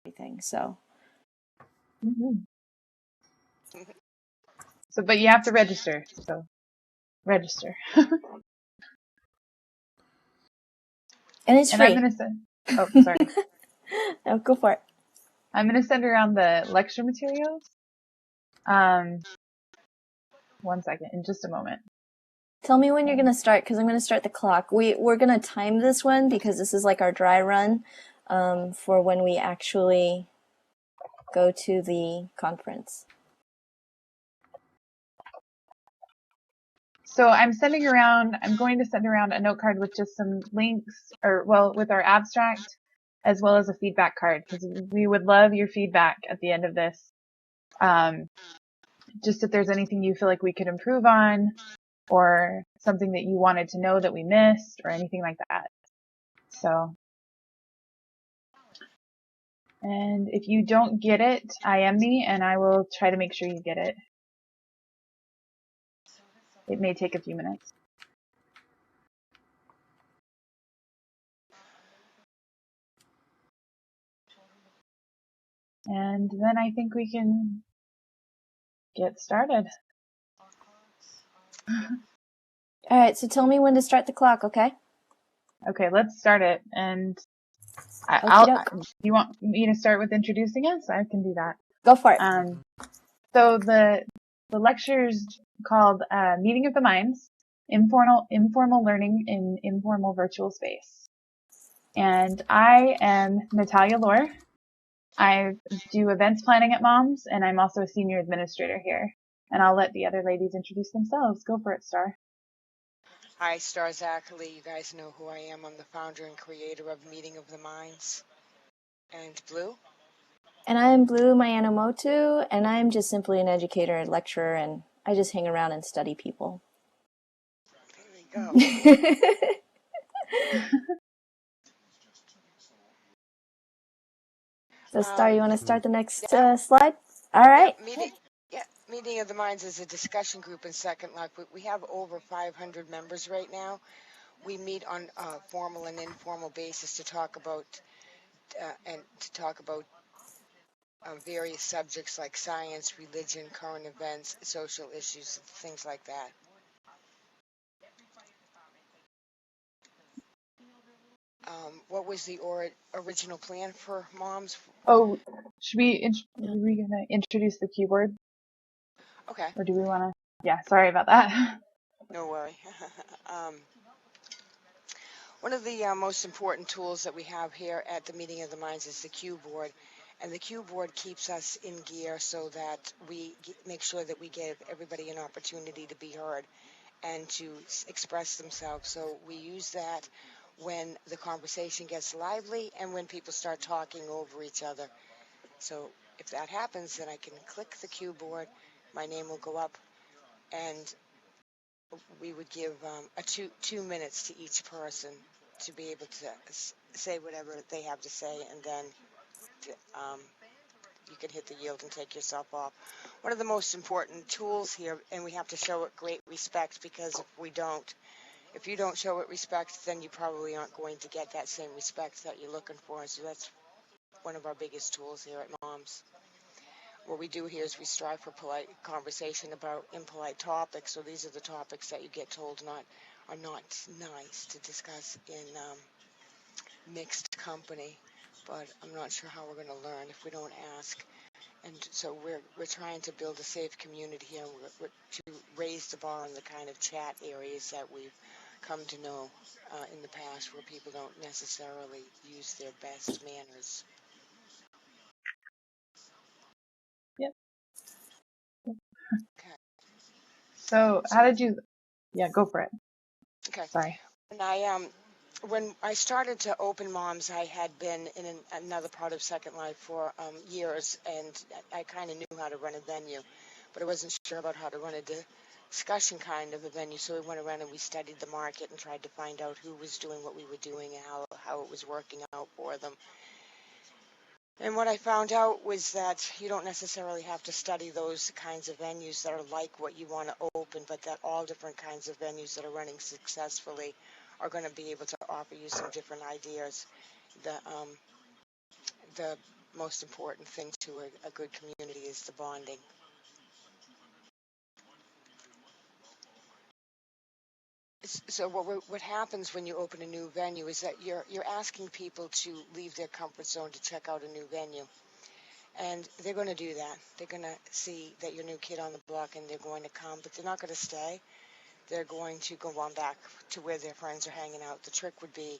everything. So. So, but you have to register. So, register. And it's free. I'm gonna send. Oh, sorry. No, go for it. I'm gonna send around the lecture materials. 1 second, in just a moment. Tell me when you're gonna start, because I'm gonna start the clock. We're gonna time this one because this is like our dry run for when we actually go to the conference. So I'm going to send around a note card with just some links, with our abstract, as well as a feedback card, because we would love your feedback at the end of this. Just if there's anything you feel like we could improve on, or something that you wanted to know that we missed, or anything like that. So, and if you don't get it, IM me and I will try to make sure you get it. It may take a few minutes. And then I think we can get started. All right, so tell me when to start the clock, okay? Okay, let's start it. And you want me to start with introducing us? I can do that. Go for it. So the lecture's called Meeting of the Minds, Informal Learning in Informal Virtual Space. And I am Natalia Lohr. I do events planning at MOMS, and I'm also a senior administrator here. And I'll let the other ladies introduce themselves. Go for it, Star. Hi, Star Zachary. You guys know who I am. I'm the founder and creator of Meeting of the Minds. And Blue? And I am Blue Mayanomoto, and I'm just simply an educator and lecturer, and I just hang around and study people. There we go. So, Star, you want to start the next slide? All right. Meeting of the Minds is a discussion group in Second Life. We have over 500 members right now. We meet on a formal and informal basis to talk about various subjects like science, religion, current events, social issues, things like that. What was the original plan for MOMS? Oh, are we gonna introduce the keyboard? Okay. Or do we want to? Yeah, sorry about that. No worry. One of the most important tools that we have here at the Meeting of the Minds is the cue board. And the cue board keeps us in gear so that we make sure that we give everybody an opportunity to be heard and to express themselves. So we use that when the conversation gets lively and when people start talking over each other. So if that happens, then I can click the cue board, my name will go up, and we would give two minutes to each person to be able to say whatever they have to say, and then you can hit the yield and take yourself off. One of the most important tools here, and we have to show it great respect, because if you don't show it respect, then you probably aren't going to get that same respect that you're looking for. So that's one of our biggest tools here at MOMS. What we do here is we strive for polite conversation about impolite topics. So these are the topics that you get told are not nice to discuss in mixed company. But I'm not sure how we're going to learn if we don't ask. And so we're trying to build a safe community here to raise the bar on the kind of chat areas that we've come to know in the past, where people don't necessarily use their best manners. Yep. Okay. So how did you? Yeah, go for it. Okay. Sorry. And when I started to open MOMS, I had been in another part of Second Life for years, and I kind of knew how to run a venue, but I wasn't sure about how to run a discussion kind of a venue. So we went around and we studied the market and tried to find out who was doing what we were doing and how it was working out for them. And what I found out was that you don't necessarily have to study those kinds of venues that are like what you want to open, but that all different kinds of venues that are running successfully are going to be able to offer you some different ideas. The most important thing to a good community is the bonding. So what happens when you open a new venue is that you're asking people to leave their comfort zone to check out a new venue. And they're going to do that. They're going to see that you're a new kid on the block and they're going to come, but they're not going to stay. They're going to go on back to where their friends are hanging out. The trick would be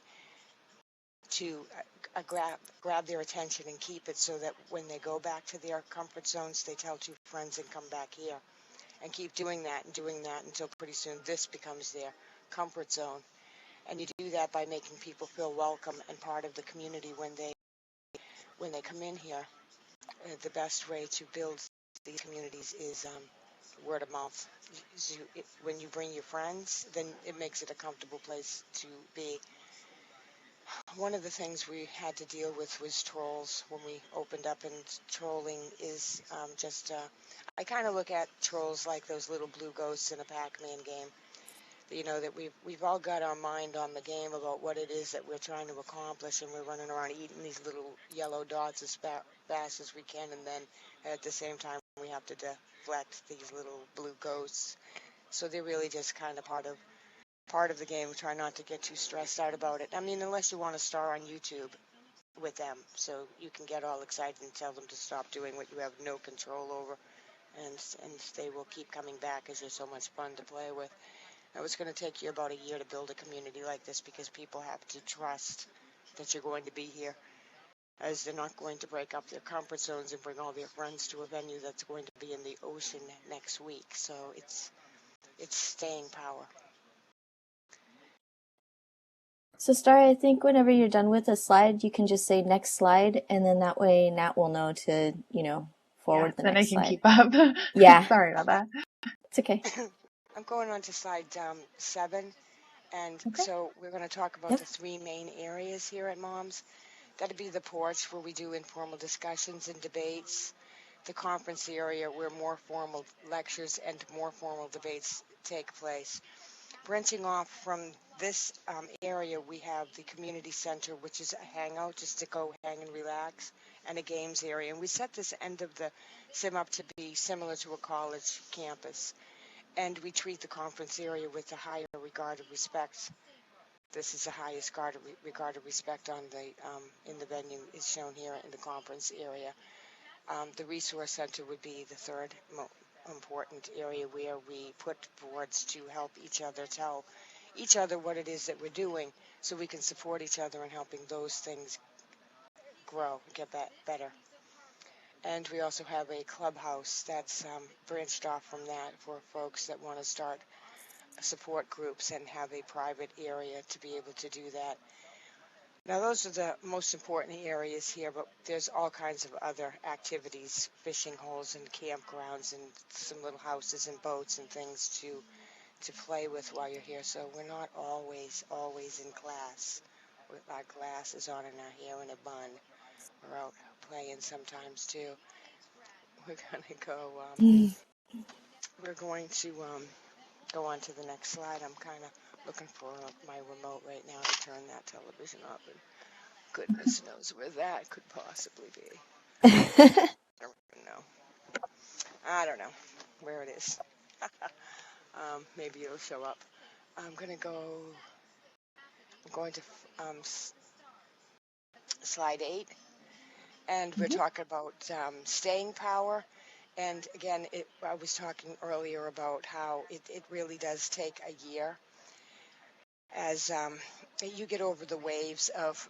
to grab their attention and keep it so that when they go back to their comfort zones, they tell two friends and come back here. And keep doing that until pretty soon this becomes their comfort zone. And you do that by making people feel welcome and part of the community when they come in here. The best way to build these communities is word of mouth. When you bring your friends, then it makes it a comfortable place to be. One of the things we had to deal with was trolls when we opened up, and trolling is I kind of look at trolls like those little blue ghosts in a Pac-Man game. You know, that we've all got our mind on the game about what it is that we're trying to accomplish, and we're running around eating these little yellow dots as fast as we can, and then at the same time we have to deflect these little blue ghosts. So they're really just kind of part of the game. Try not to get too stressed out about it. I mean, unless you want to star on YouTube with them, so you can get all excited and tell them to stop doing what you have no control over, and they will keep coming back because you're so much fun to play with. Now, it's going to take you about a year to build a community like this because people have to trust that you're going to be here, as they're not going to break up their comfort zones and bring all their friends to a venue that's going to be in the ocean next week. So it's staying power. So, Star, I think whenever you're done with a slide, you can just say next slide, and then that way Nat will know to, forward the then next I can slide. keep up. Yeah. Sorry about that. It's okay. I'm going on to slide 7, and Okay. so we're going to talk about the 3 main areas here at Mom's. That'd be the porch, where we do informal discussions and debates, the conference area where more formal lectures and more formal debates take place. Branching off from this area, we have the community center, which is a hangout, just to go hang and relax, and a games area. And we set this end of the sim up to be similar to a college campus. And we treat the conference area with the higher regard and respect. This is the highest regard and respect on the in the venue is shown here in the conference area. The resource center would be the third important area where we put boards to help each other tell each other what it is that we're doing, so we can support each other in helping those things grow, get better. And we also have a clubhouse that's branched off from that for folks that want to start support groups and have a private area to be able to do that. Now, those are the most important areas here, but there's all kinds of other activities, fishing holes and campgrounds and some little houses and boats and things to play with while you're here. So we're not always in class with our glasses on and our hair in a bun. We're out playing sometimes too. We're going to go on to the next slide. I'm kind of looking for my remote right now to turn that television off, and goodness knows where that could possibly be. I don't know where it is. Maybe it'll show up. I'm going to slide 8, and we're talking about staying power. And again, I was talking earlier about how it really does take a year as you get over the waves of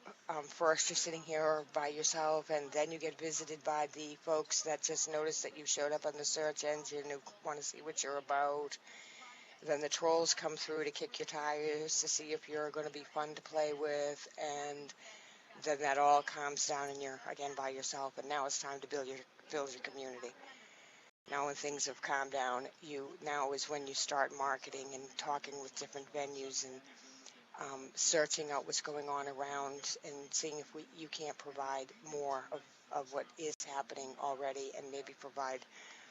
first you're sitting here by yourself, and then you get visited by the folks that just notice that you showed up on the search engine and want to see what you're about. Then the trolls come through to kick your tires to see if you're going to be fun to play with, and then that all calms down and you're again by yourself, and now it's time to build your community. Now when things have calmed down, now is when you start marketing and talking with different venues and searching out what's going on around and seeing if you can't provide more of what is happening already, and maybe provide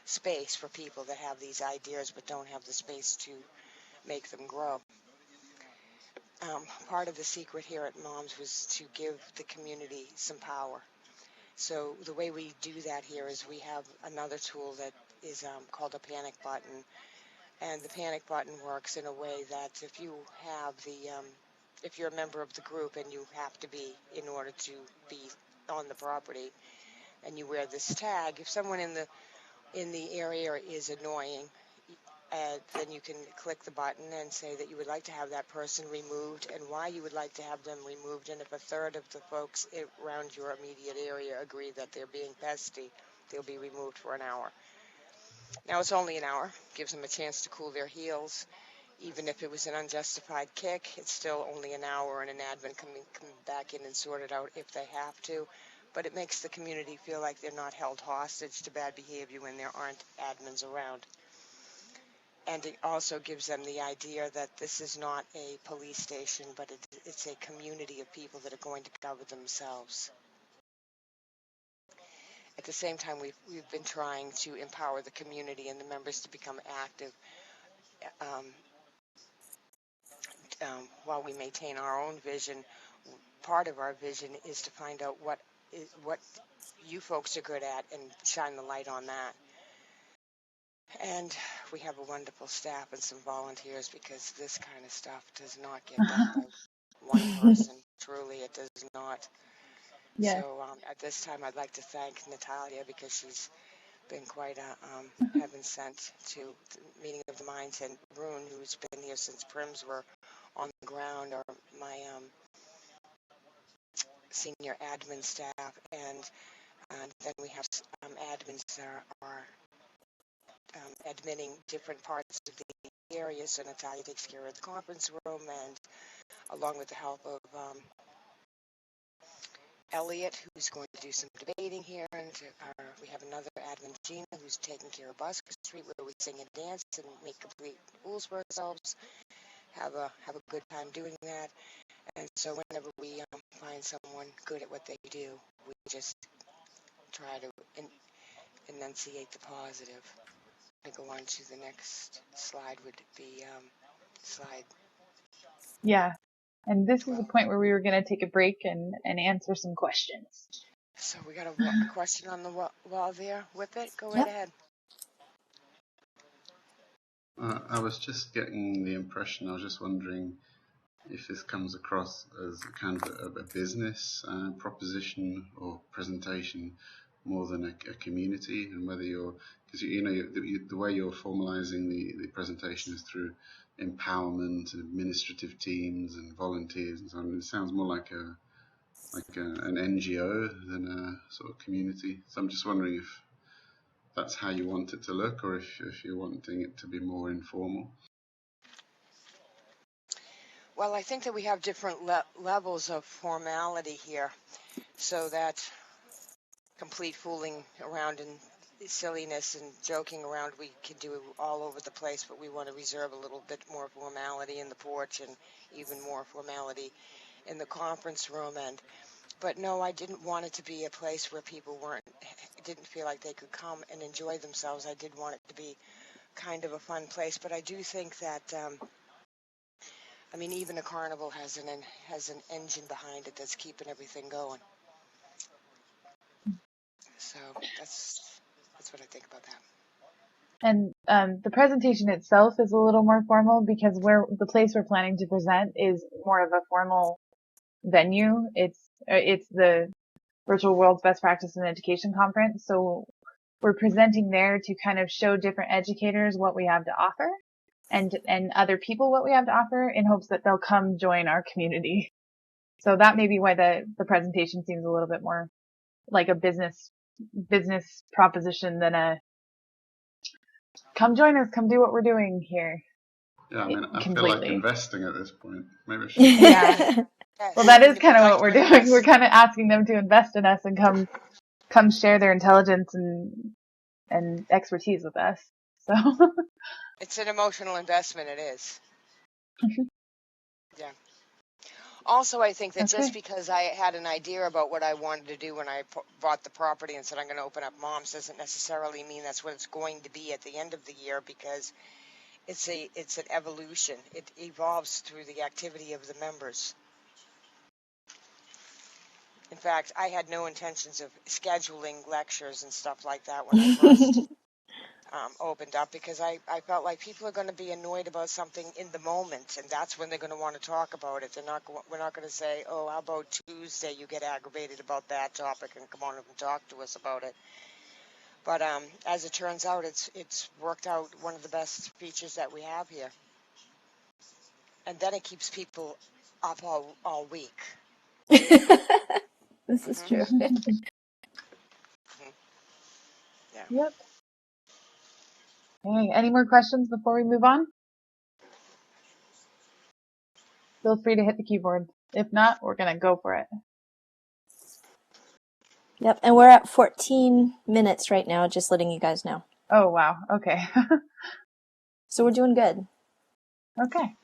space for people that have these ideas but don't have the space to make them grow. Part of the secret here at Mom's was to give the community some power. So the way we do that here is we have another tool that is called a panic button. And the panic button works in a way that if you have if you're a member of the group and you have to be in order to be on the property, and you wear this tag, if someone in the area is annoying, then you can click the button and say that you would like to have that person removed and why you would like to have them removed. And if a third of the folks around your immediate area agree that they're being pesty, they'll be removed for an hour. Now, it's only an hour, gives them a chance to cool their heels. Even if it was an unjustified kick, it's still only an hour, and an admin can come back in and sort it out if they have to. But it makes the community feel like they're not held hostage to bad behavior when there aren't admins around. And it also gives them the idea that this is not a police station, but it's a community of people that are going to cover themselves. At the same time, we've been trying to empower the community and the members to become active while we maintain our own vision. Part of our vision is to find out what you folks are good at and shine the light on that. And we have a wonderful staff and some volunteers, because this kind of stuff does not get done by one person. Truly, it does not. Yes. So at this time, I'd like to thank Natalia, because she's been quite a heaven sent to the meeting of the minds, and Rune, who's been here since prims were on the ground, or my senior admin staff, and then we have admins that are admitting different parts of the area. So Natalia takes care of the conference room, and along with the help of Elliot, who's going to do some debating here, and we have another admin, Gina, who's taking care of Busker Street, where we sing and dance and make complete rules for ourselves. Have a good time doing that. And so whenever we find someone good at what they do, we just try to enunciate the positive. To go on to the next slide would be slide Yeah. And this is 12. the point where we were going to take a break and answer some questions. So we got a question on the wall there. Whip it. Go right Yep. ahead. I was just getting the impression, I was just wondering if this comes across as a kind of a business proposition or presentation more than a community, and whether because the way you're formalizing the presentation is through empowerment and administrative teams and volunteers and so on. It sounds more like an NGO than a sort of community. So I'm just wondering if that's how you want it to look, or if you're wanting it to be more informal. Well, I think that we have different levels of formality here, so that complete fooling around and silliness and joking around we can do all over the place, but we want to reserve a little bit more formality in the porch and even more formality in the conference room. But no, I didn't want it to be a place where people didn't feel like they could come and enjoy themselves. I did want it to be kind of a fun place, but I do think that even a carnival has an engine behind it that's keeping everything going. So that's what I think about that. And the presentation itself is a little more formal, because the place we're planning to present is more of a formal venue. It's the Virtual World's Best Practice in Education Conference. So we're presenting there to kind of show different educators what we have to offer, and other people what we have to offer, in hopes that they'll come join our community. So that may be why the presentation seems a little bit more like a business proposition than a come join us, come do what we're doing here. Yeah, I completely feel like investing at this point. Maybe I should. Yeah. Yes, Well, that is if kind you'd of like what we're to doing. invest. We're kind of asking them to invest in us and come share their intelligence and expertise with us. So It's an emotional investment. It is. Yeah. Also, I think that just okay. because I had an idea about what I wanted to do when I bought the property and said I'm going to open up Moms doesn't necessarily mean that's what it's going to be at the end of the year, because it's an evolution. It evolves through the activity of the members. In fact, I had no intentions of scheduling lectures and stuff like that when I first opened up, because I felt like people are going to be annoyed about something in the moment, and that's when they're going to want to talk about it. We're not going to say, oh, how about Tuesday you get aggravated about that topic and come on and talk to us about it. But as it turns out, it's worked out one of the best features that we have here. And then it keeps people up all week. This is true. Yeah. Yep. Okay. Any more questions before we move on? Feel free to hit the keyboard. If not, we're going to go for it. Yep, and we're at 14 minutes right now, just letting you guys know. Oh, wow. Okay. So we're doing good. Okay.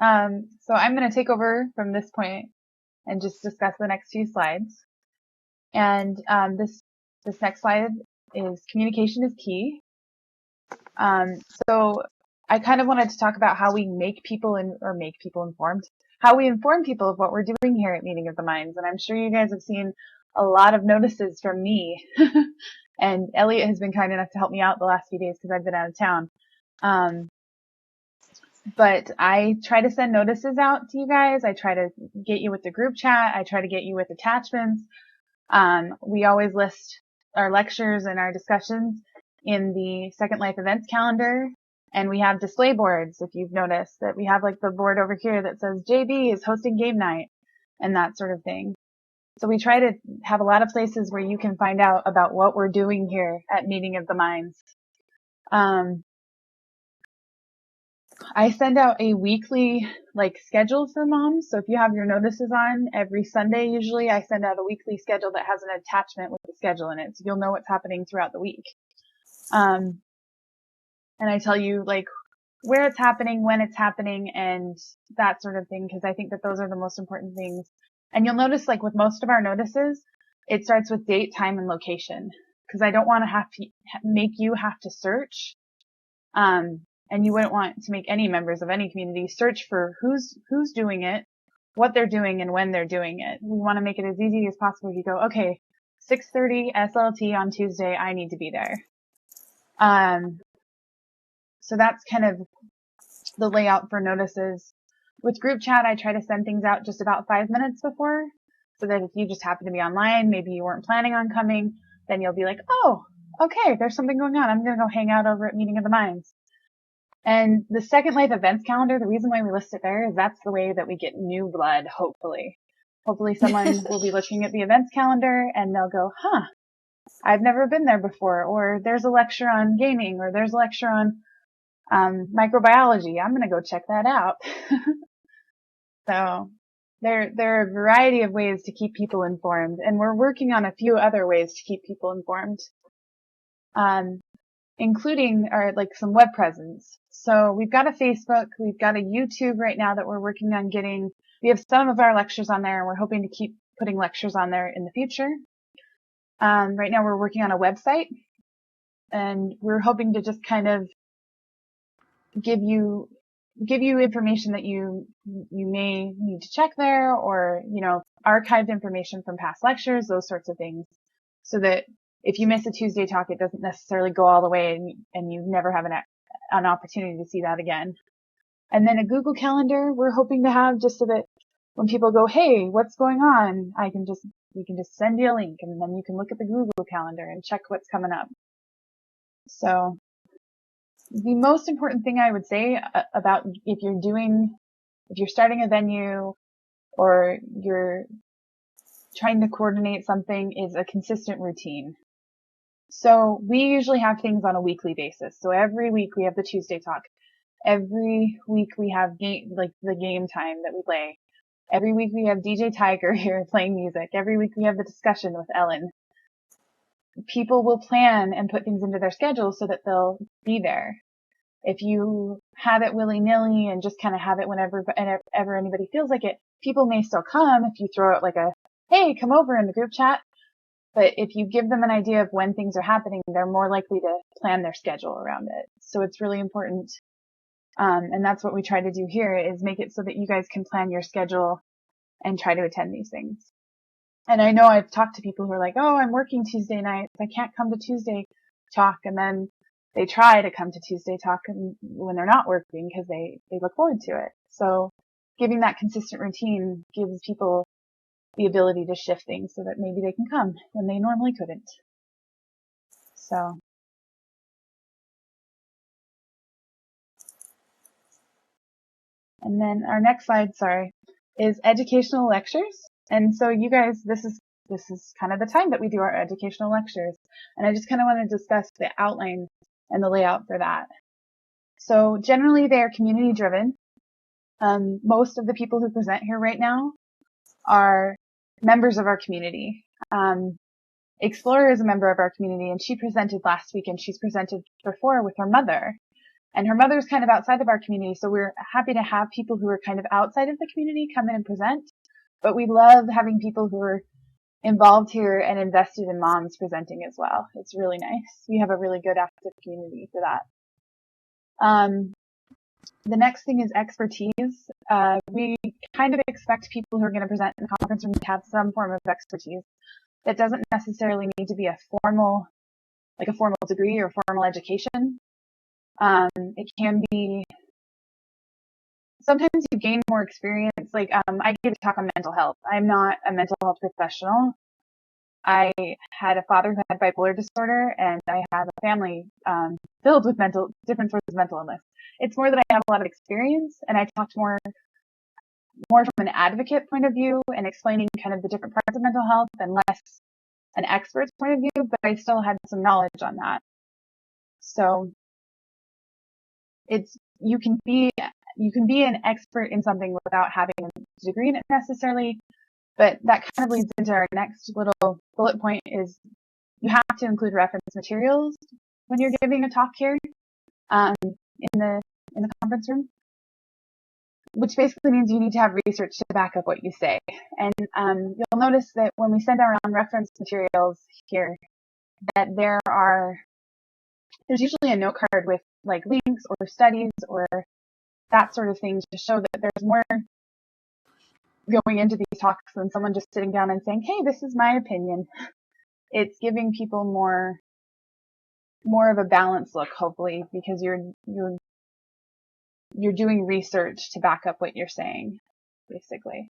So I'm going to take over from this point and just discuss the next few slides. And this next slide is communication is key. So I kind of wanted to talk about how we make people informed, how we inform people of what we're doing here at Meeting of the Minds. And I'm sure you guys have seen a lot of notices from me. And Elliot has been kind enough to help me out the last few days because I've been out of town. But I try to send notices out to you guys. I try to get you with the group chat. I try to get you with attachments. We always list our lectures and our discussions in the Second Life events calendar. And we have display boards, if you've noticed, that we have like the board over here that says JB is hosting game night and that sort of thing. So we try to have a lot of places where you can find out about what we're doing here at Meeting of the Minds. I send out a weekly schedule for moms. So if you have your notices on every Sunday, usually I send out a weekly schedule that has an attachment with the schedule in it. So you'll know what's happening throughout the week. And I tell you where it's happening, when it's happening, and that sort of thing, because I think that those are the most important things. And you'll notice with most of our notices, it starts with date, time, and location, because I don't want to have to make you have to search. And you wouldn't want to make any members of any community search for who's doing it, what they're doing, and when they're doing it. We want to make it as easy as possible. You go, okay, 6:30 SLT on Tuesday, I need to be there. So that's kind of the layout for notices. With group chat, I try to send things out just about 5 minutes before, so that if you just happen to be online, maybe you weren't planning on coming, then you'll be like, oh, okay, there's something going on. I'm going to go hang out over at Meeting of the Minds. And the Second Life events calendar, the reason why we list it there is that's the way that we get new blood, hopefully. Hopefully someone will be looking at the events calendar and they'll go, huh, I've never been there before, or there's a lecture on gaming, or there's a lecture on microbiology. I'm going to go check that out. So there are a variety of ways to keep people informed, and we're working on a few other ways to keep people informed, including some web presence. So we've got a Facebook, we've got a YouTube right now that we're working on getting. We have some of our lectures on there, and we're hoping to keep putting lectures on there in the future. Right now we're working on a website, and we're hoping to just kind of give you information that you may need to check there, or archived information from past lectures, those sorts of things, so that if you miss a Tuesday talk, it doesn't necessarily go all the way and you never have an opportunity to see that again. And then a Google Calendar we're hoping to have, just so that when people go, hey, what's going on, we can just send you a link, and then you can look at the Google Calendar and check what's coming up. So the most important thing I would say about if you're starting a venue or you're trying to coordinate something is a consistent routine. So we usually have things on a weekly basis. So every week we have the Tuesday talk. Every week we have the game time that we play. Every week we have DJ Tiger here playing music. Every week we have the discussion with Ellen. People will plan and put things into their schedule so that they'll be there. If you have it willy-nilly and just kind of have it whenever anybody feels like it, people may still come if you throw out hey, come over in the group chat. But if you give them an idea of when things are happening, they're more likely to plan their schedule around it. So it's really important. And that's what we try to do here, is make it so that you guys can plan your schedule and try to attend these things. And I know I've talked to people who are like, oh, I'm working Tuesday nights. I can't come to Tuesday talk. And then they try to come to Tuesday talk when they're not working because they look forward to it. So giving that consistent routine gives people the ability to shift things so that maybe they can come when they normally couldn't. So. And then our next slide, is educational lectures. And so you guys, this is kind of the time that we do our educational lectures. And I just kind of want to discuss the outline and the layout for that. So generally they are community driven. Most of the people who present here right now are members of our community. Explorer is a member of our community, and she presented last week, and she's presented before with her mother. And her mother's kind of outside of our community, so we're happy to have people who are kind of outside of the community come in and present. But we love having people who are involved here and invested in moms presenting as well. It's really nice. We have a really good active community for that. The next thing is expertise. We kind of expect people who are going to present in the conference room to have some form of expertise. That doesn't necessarily need to be a formal degree or formal education. It can be, sometimes you gain more experience. Like, I gave a talk on mental health. I'm not a mental health professional. I had a father who had bipolar disorder, and I have a family, filled with different sorts of mental illness. It's more that I have a lot of experience, and I talked more from an advocate point of view and explaining kind of the different parts of mental health and less an expert's point of view, but I still had some knowledge on that. So you can be an expert in something without having a degree in it necessarily, but that kind of leads into our next little bullet point is you have to include reference materials when you're giving a talk here, in the conference room, which basically means you need to have research to back up what you say. And, you'll notice that when we send around reference materials here, that there's usually a note card with like links or studies or that sort of thing to show that there's more going into these talks than someone just sitting down and saying, hey, this is my opinion. It's giving people more of a balanced look, hopefully, because you're doing research to back up what you're saying, basically.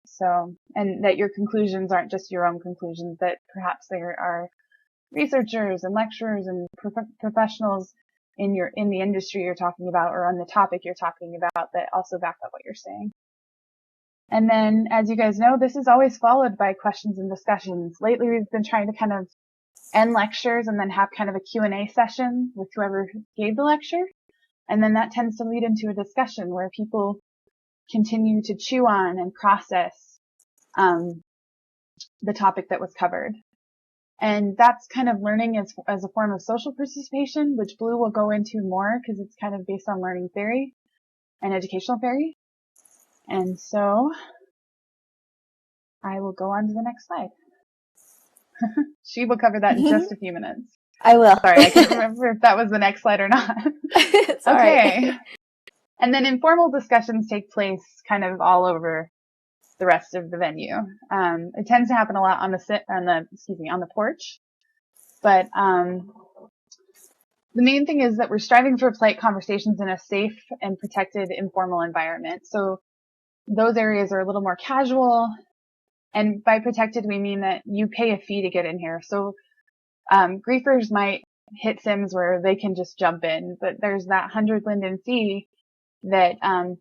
So, and that your conclusions aren't just your own conclusions, that perhaps there are researchers and lecturers and professionals in the industry you're talking about or on the topic you're talking about that also back up what you're saying. And then, as you guys know, this is always followed by questions and discussions. Lately, we've been trying to kind of end lectures and then have kind of a Q&A session with whoever gave the lecture. And then that tends to lead into a discussion where people continue to chew on and process the topic that was covered. And that's kind of learning as a form of social participation, which Blue will go into more because it's kind of based on learning theory and educational theory. And so I will go on to the next slide. She will cover that in just a few minutes. I will. Sorry, I can't remember if that was the next slide or not. It's all okay. right. And then informal discussions take place kind of all over the rest of the venue. It tends to happen a lot on the porch. But the main thing is that we're striving for polite conversations in a safe and protected informal environment. So those areas are a little more casual. And by protected, we mean that you pay a fee to get in here. So griefers might hit Sims where they can just jump in, but there's that 100 linden fee that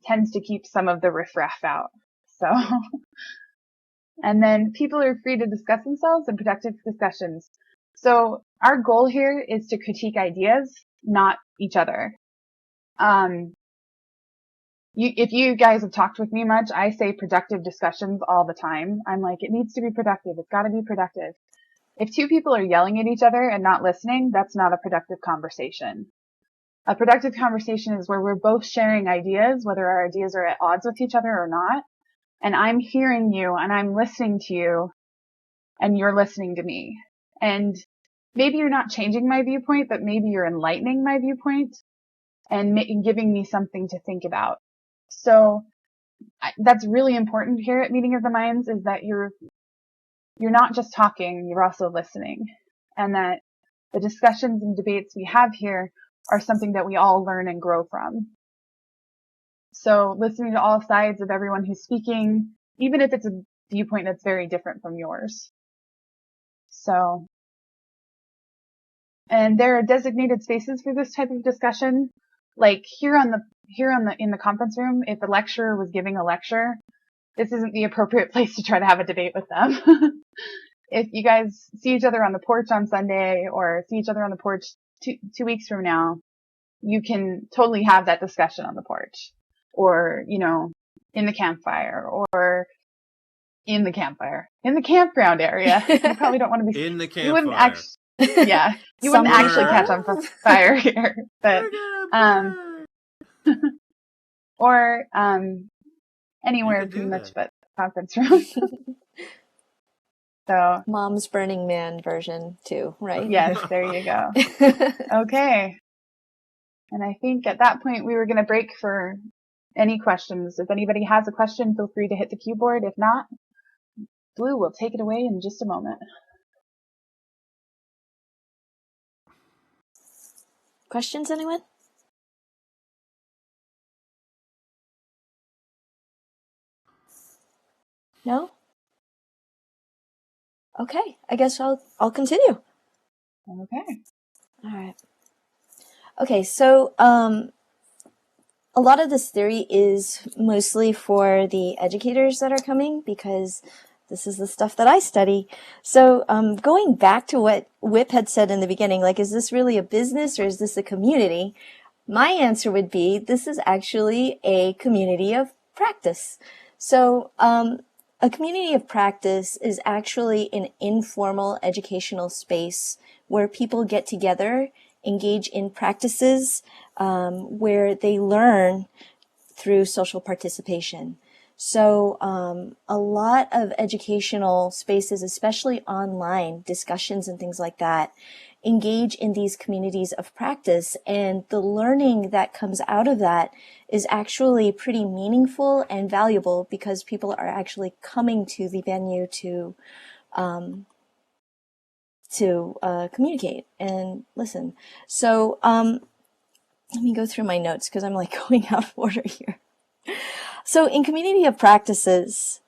tends to keep some of the riffraff out. So, and then people are free to discuss themselves in productive discussions. So our goal here is to critique ideas, not each other. If you guys have talked with me much, I say productive discussions all the time. I'm like, it needs to be productive. It's got to be productive. If two people are yelling at each other and not listening, that's not a productive conversation. A productive conversation is where we're both sharing ideas, whether our ideas are at odds with each other or not. And I'm hearing you and I'm listening to you and you're listening to me. And maybe you're not changing my viewpoint, but maybe you're enlightening my viewpoint and giving me something to think about. So that's really important here at Meeting of the Minds, is that you're not just talking, you're also listening, and that the discussions and debates we have here are something that we all learn and grow from. So listening to all sides of everyone who's speaking, even if it's a viewpoint that's very different from yours. So, and there are designated spaces for this type of discussion. Like in the conference room, if a lecturer was giving a lecture, this isn't the appropriate place to try to have a debate with them. If you guys see each other on the porch on Sunday, or see each other on the porch 2 weeks from now, you can totally have that discussion on the porch, or, in the campfire, or in the campground area. You probably don't want to be in the you wouldn't campfire. yeah, you wouldn't Some actually catch on people. fire here, but or anywhere could do pretty much that. but conference room. So Mom's Burning Man version too, right? yes, there you go. Okay. And I think at that point we were going to break for any questions. If anybody has a question, feel free to hit the keyboard. If not, Blue will take it away in just a moment. Questions, anyone? No? Okay, I guess I'll continue. Okay. All right. Okay, so a lot of this theory is mostly for the educators that are coming, because this is the stuff that I study. So going back to what Whip had said in the beginning, like, is this really a business or is this a community? My answer would be, this is actually a community of practice. So a community of practice is actually an informal educational space where people get together, engage in practices where they learn through social participation. So a lot of educational spaces, especially online discussions and things like that, engage in these communities of practice, and the learning that comes out of that is actually pretty meaningful and valuable, because people are actually coming to the venue to communicate and listen. So let me go through my notes, because I'm like going out of order here. So in community of practices,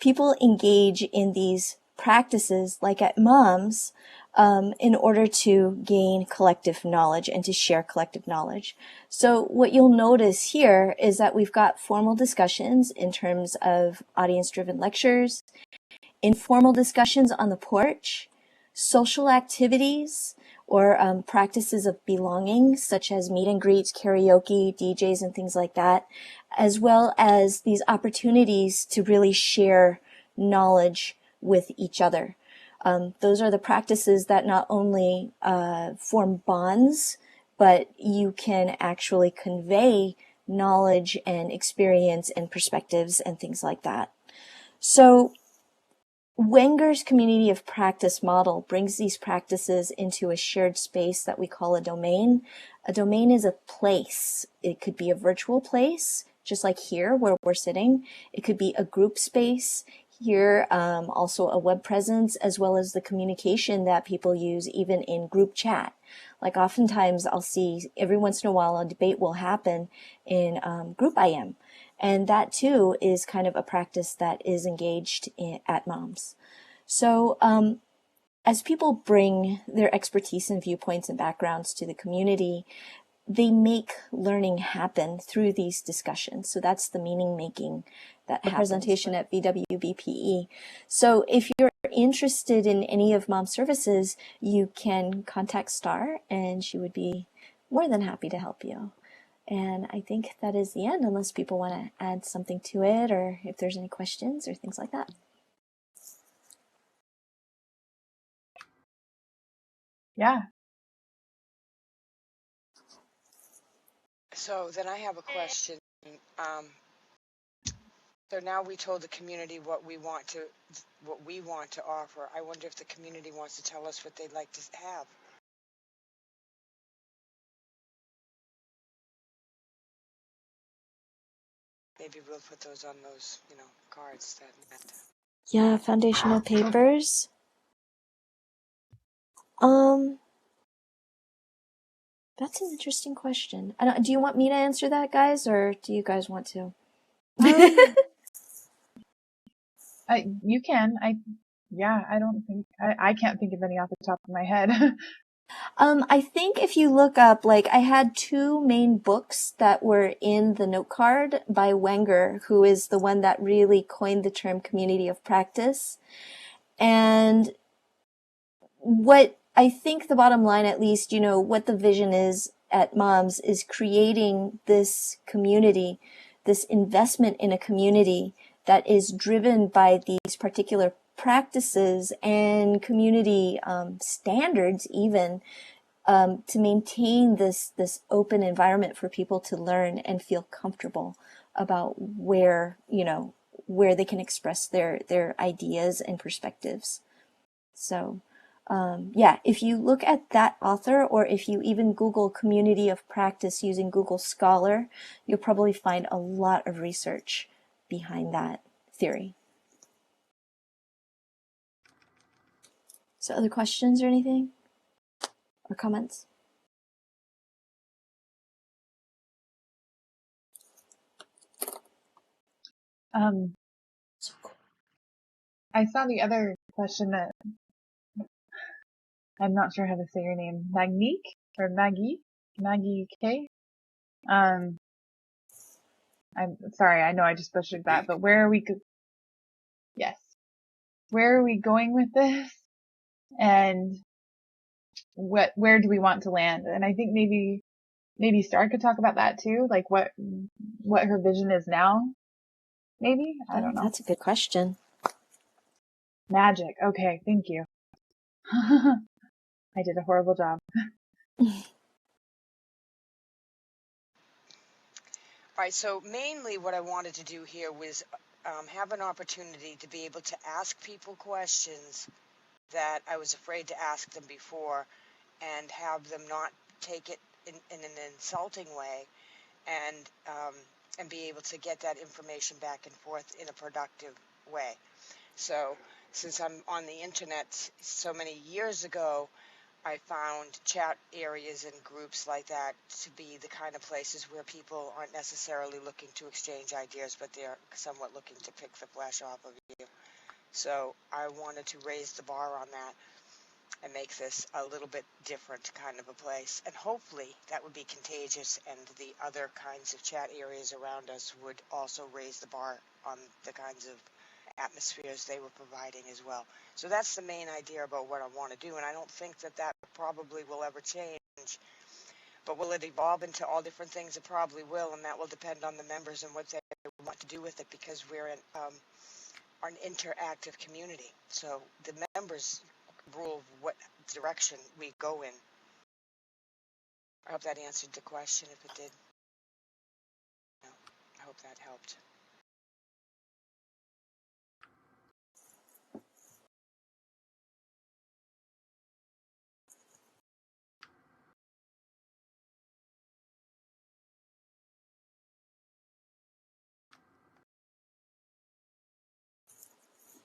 people engage in these practices, like at MOMS, in order to gain collective knowledge and to share collective knowledge. So what you'll notice here is that we've got formal discussions in terms of audience-driven lectures, informal discussions on the porch, social activities, or practices of belonging, such as meet and greets, karaoke, DJs, and things like that, as well as these opportunities to really share knowledge with each other. Those are the practices that not only form bonds, but you can actually convey knowledge and experience and perspectives and things like that. So Wenger's community of practice model brings these practices into a shared space that we call a domain. A domain is a place. It could be a virtual place, just like here where we're sitting. It could be a group space. Here, also a web presence, as well as the communication that people use even in group chat. Like oftentimes I'll see every once in a while a debate will happen in group IM. And that too is kind of a practice that is engaged at MOMS. So as people bring their expertise and viewpoints and backgrounds to the community, they make learning happen through these discussions. So that's the meaning making that happens. Presentation at VWBPE. So if you're interested in any of MOM's services, you can contact Star, and she would be more than happy to help you. And I think that is the end, unless people want to add something to it, or if there's any questions or things like that. Yeah. So then I have a question. So now we told the community what we want to offer. I wonder if the community wants to tell us what they'd like to have. Maybe we'll put those on those, cards that met. Yeah, foundational papers. Um, that's an interesting question. Do you want me to answer that, guys, or do you guys want to? You can. I don't think I can't think of any off the top of my head. I think if you look up, like, I had two main books that were in the note card by Wenger, who is the one that really coined the term community of practice. And what I think the bottom line, at least, what the vision is at Moms is creating this community, this investment in a community that is driven by these particular practices and community standards, even to maintain this open environment for people to learn and feel comfortable about where they can express their ideas and perspectives. So if you look at that author, or if you even Google community of practice using Google Scholar, you'll probably find a lot of research behind that theory. So other questions or anything? Or comments? So cool. I saw the other question that I'm not sure how to say your name, Magnique or Maggie K. I'm sorry, I know I just butchered that, but where are we going with this? And where do we want to land? And I think maybe Star could talk about that too, like what her vision is now. Maybe? I don't know. That's a good question. Magic. Okay, thank you. I did a horrible job. All right, so mainly what I wanted to do here was have an opportunity to be able to ask people questions that I was afraid to ask them before, and have them not take it in an insulting way, and be able to get that information back and forth in a productive way. So since I'm on the internet so many years ago, I found chat areas and groups like that to be the kind of places where people aren't necessarily looking to exchange ideas, but they're somewhat looking to pick the flesh off of you. So I wanted to raise the bar on that and make this a little bit different kind of a place. And hopefully that would be contagious, and the other kinds of chat areas around us would also raise the bar on the kinds of atmospheres they were providing as well. So that's the main idea about what I want to do, and I don't think that probably will ever change. But will it evolve into all different things? It probably will, and that will depend on the members and what they want to do with it, because we're an interactive community. So the members rule what direction we go in. I hope that answered the question. If it did, I hope that helped.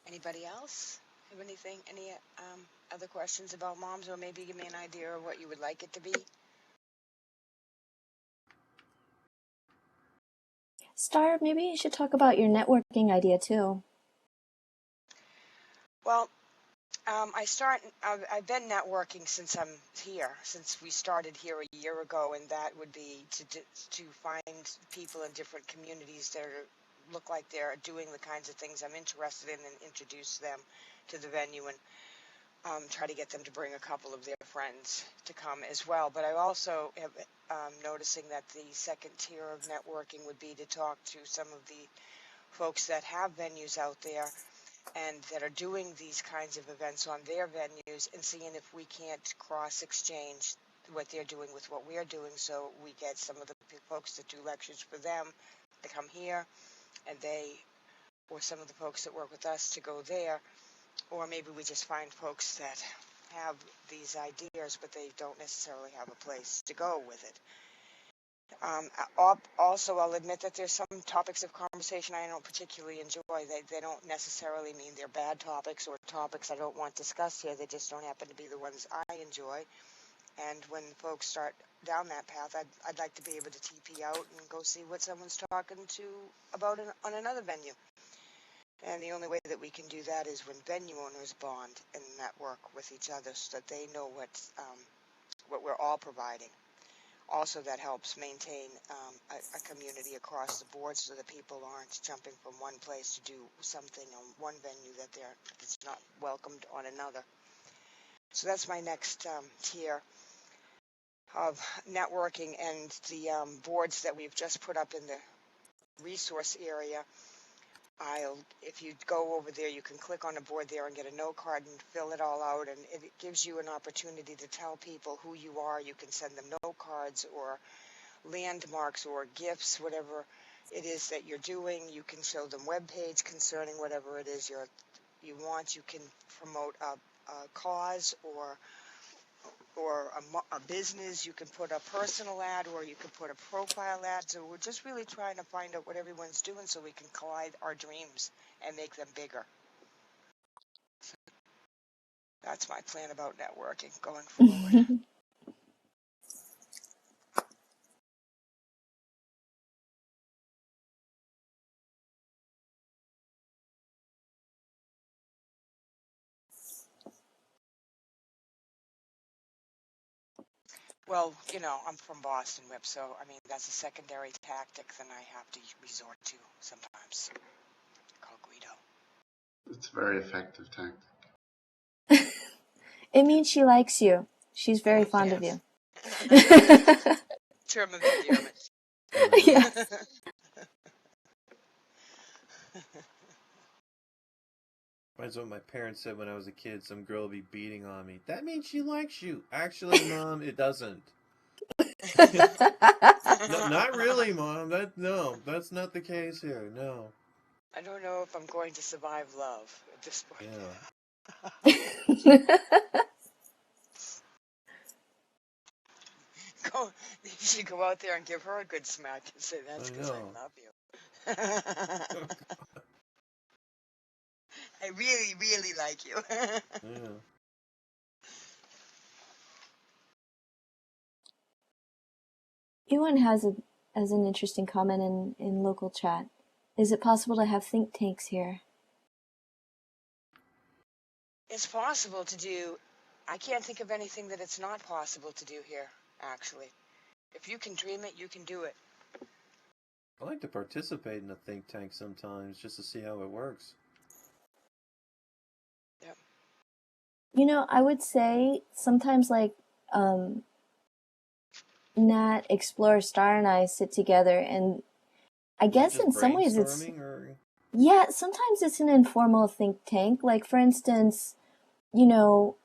Anybody else have anything? Any other questions about Moms, or maybe give me an idea of what you would like it to be? Star, maybe you should talk about your networking idea too. Well, I've been networking since I'm here, since we started here a year ago, and that would be to find people in different communities that look like they're doing the kinds of things I'm interested in, and introduce them to the venue, and try to get them to bring a couple of their friends to come as well. But I also am noticing that the second tier of networking would be to talk to some of the folks that have venues out there and that are doing these kinds of events on their venues, and seeing if we can't cross-exchange what they're doing with what we're doing, so we get some of the folks that do lectures for them to come here, and or some of the folks that work with us to go there, or maybe we just find folks that have these ideas, but they don't necessarily have a place to go with it. Also, I'll admit that there's some topics of conversation I don't particularly enjoy. They don't necessarily mean they're bad topics or topics I don't want discussed here. They just don't happen to be the ones I enjoy. And when folks start down that path, I'd like to be able to TP out and go see what someone's talking to about on another venue. And the only way that we can do that is when venue owners bond and network with each other so that they know what we're all providing. Also, that helps maintain a community across the board so that people aren't jumping from one place to do something on one venue that's not welcomed on another. So that's my next tier of networking, and the boards that we've just put up in the resource area. If you go over there, you can click on a board there and get a note card and fill it all out, and it gives you an opportunity to tell people who you are. You can send them note cards or landmarks or gifts, whatever it is that you're doing. You can show them web page concerning whatever it is you want. You can promote a cause or a business. You can put a personal ad, or you can put a profile ad. So we're just really trying to find out what everyone's doing so we can collide our dreams and make them bigger. So that's my plan about networking going forward. Well, I'm from Boston, Whip, so I mean that's a secondary tactic that I have to resort to sometimes. Called Guido. It's a very effective tactic. It means she likes you. She's very fond of you. Term of endearment. Yes. That's what my parents said when I was a kid. Some girl will be beating on me. That means she likes you. Actually, Mom, it doesn't. No, not really, Mom. No, that's not the case here. No. I don't know if I'm going to survive love at this point. Yeah. You should go out there and give her a good smack and say, that's because I love you. I really, really like you. Yeah. Ewan has an interesting comment in local chat. Is it possible to have think tanks here? It's possible to do. I can't think of anything that it's not possible to do here, actually. If you can dream it, you can do it. I like to participate in a think tank sometimes just to see how it works. Yep. I would say sometimes Nat, Explorer, Star, and I sit together, and I guess in some ways it's... Yeah, sometimes it's an informal think tank. Like, for instance, this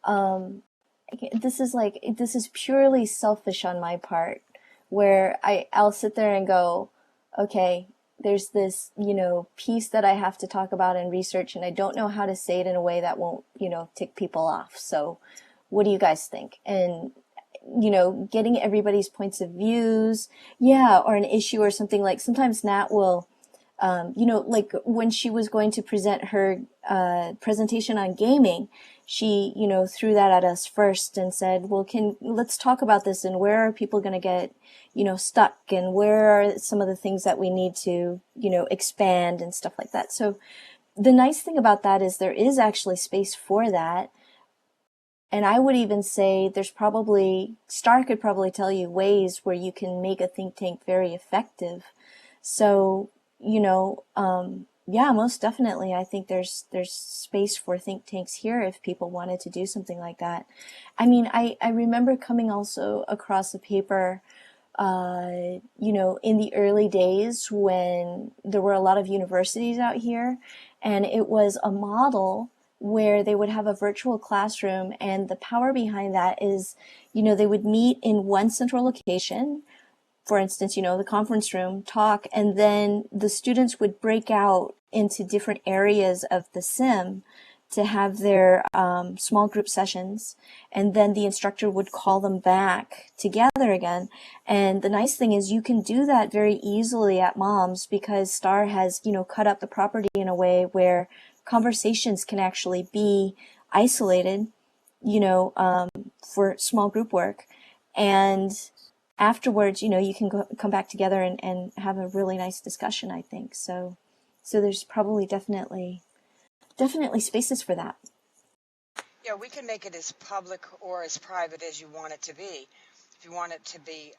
is purely selfish on my part, where I'll sit there and go, okay, there's this, piece that I have to talk about and research, and I don't know how to say it in a way that won't, tick people off. So what do you guys think? And, getting everybody's points of views, or an issue or something. Like sometimes Nat will, like when she was going to present her presentation on gaming, she, threw that at us first and said, well, let's talk about this, and where are people going to get, stuck, and where are some of the things that we need to, expand and stuff like that. So the nice thing about that is there is actually space for that. And I would even say Star could probably tell you ways where you can make a think tank very effective. So, most definitely, I think there's space for think tanks here if people wanted to do something like that. I mean, I remember coming also across a paper, in the early days when there were a lot of universities out here, and it was a model where they would have a virtual classroom, and the power behind that is, they would meet in one central location, for instance, the conference room, talk, and then the students would break out into different areas of the sim to have their small group sessions, and then the instructor would call them back together again. And the nice thing is you can do that very easily at Moms, because STAR has, cut up the property in a way where conversations can actually be isolated, for small group work. And afterwards, you can come back together and have a really nice discussion, I think. So there's probably definitely spaces for that. Yeah, we can make it as public or as private as you want it to be. If you want it to be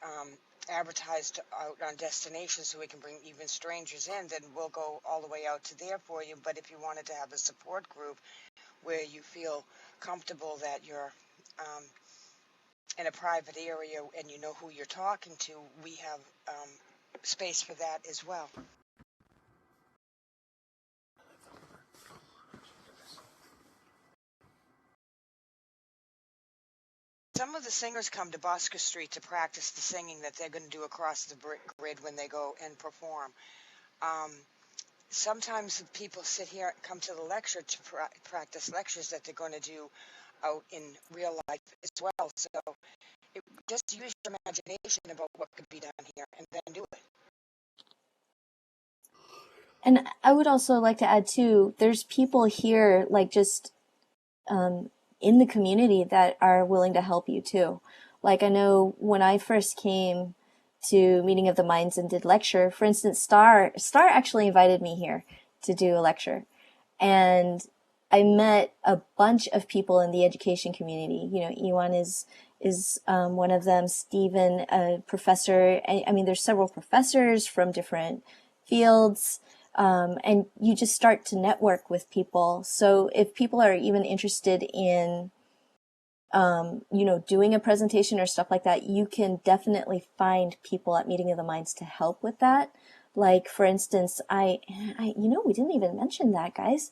advertised out on destinations so we can bring even strangers in, then we'll go all the way out to there for you. But if you wanted to have a support group where you feel comfortable that you're in a private area and you know who you're talking to, we have space for that as well. Some of the singers come to Busker Street to practice the singing that they're going to do across the grid when they go and perform. Sometimes people sit here and come to the lecture to practice lectures that they're going to do out in real life as well. So just use your imagination about what could be done here and then do it. And I would also like to add too, there's people here like just in the community that are willing to help you too. Like I know when I first came to Meeting of the Minds and did lecture, for instance, Star actually invited me here to do a lecture. And I met a bunch of people in the education community. Ewan is one of them, Stephen, a professor. I mean, there's several professors from different fields. And you just start to network with people. So if people are even interested in, doing a presentation or stuff like that, you can definitely find people at Meeting of the Minds to help with that. Like, for instance, we didn't even mention that, guys.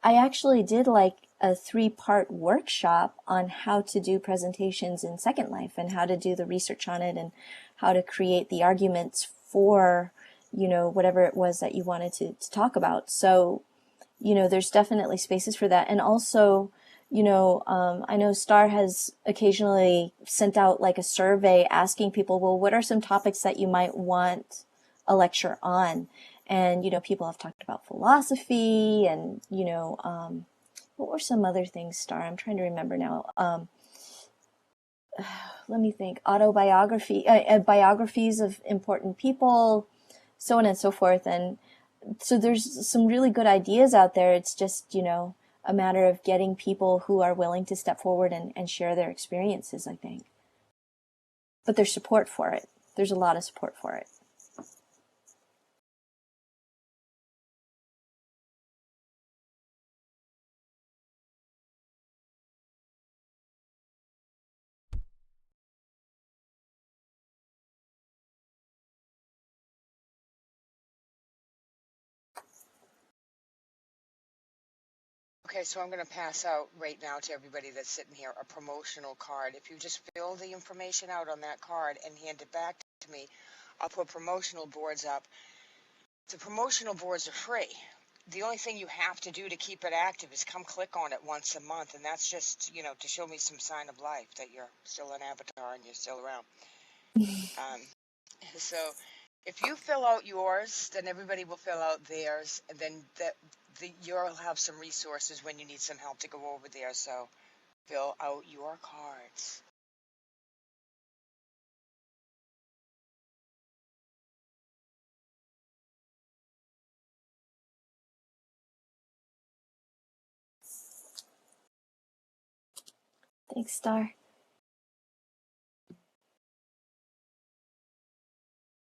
I actually did like a 3-part workshop on how to do presentations in Second Life and how to do the research on it and how to create the arguments for whatever it was that you wanted to talk about. So, there's definitely spaces for that. And also, I know Star has occasionally sent out like a survey asking people, well, what are some topics that you might want a lecture on? And, people have talked about philosophy and, what were some other things, Star? I'm trying to remember now. Let me think. Biographies of important people, so on and so forth. And so there's some really good ideas out there. It's just, a matter of getting people who are willing to step forward and share their experiences, I think. But there's support for it. There's a lot of support for it. Okay, so I'm going to pass out right now to everybody that's sitting here a promotional card. If you just fill the information out on that card and hand it back to me, I'll put promotional boards up. The promotional boards are free. The only thing you have to do to keep it active is come click on it once a month, and that's just, to show me some sign of life that you're still an avatar and you're still around. So if you fill out yours, then everybody will fill out theirs, and then you'll have some resources when you need some help to go over there. So fill out your cards. Thanks, Star.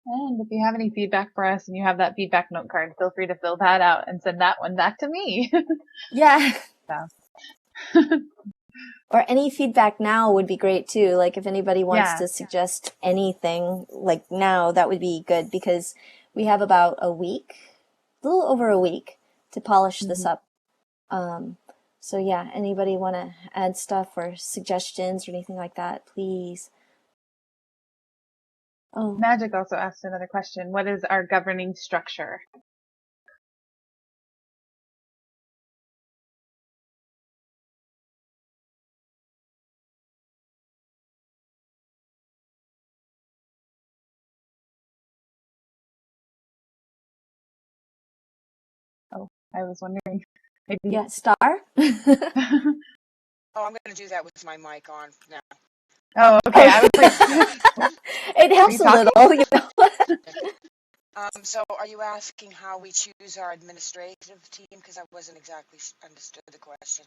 And if you have any feedback for us and you have that feedback note card, feel free to fill that out and send that one back to me. Yeah. So. Or any feedback now would be great too. Like if anybody wants Yeah. to suggest anything like now, that would be good because we have about a little over a week to polish this up. So yeah, anybody want to add stuff or suggestions or anything like that, please. Oh, Magic also asked another question. What is our governing structure? I was wondering. Maybe. Yeah, star. Oh, I'm going to do that with my mic on now. Oh, okay. I was like, it helps a talking? little, you know. So are you asking how we choose our administrative team? Because I wasn't exactly understood the question.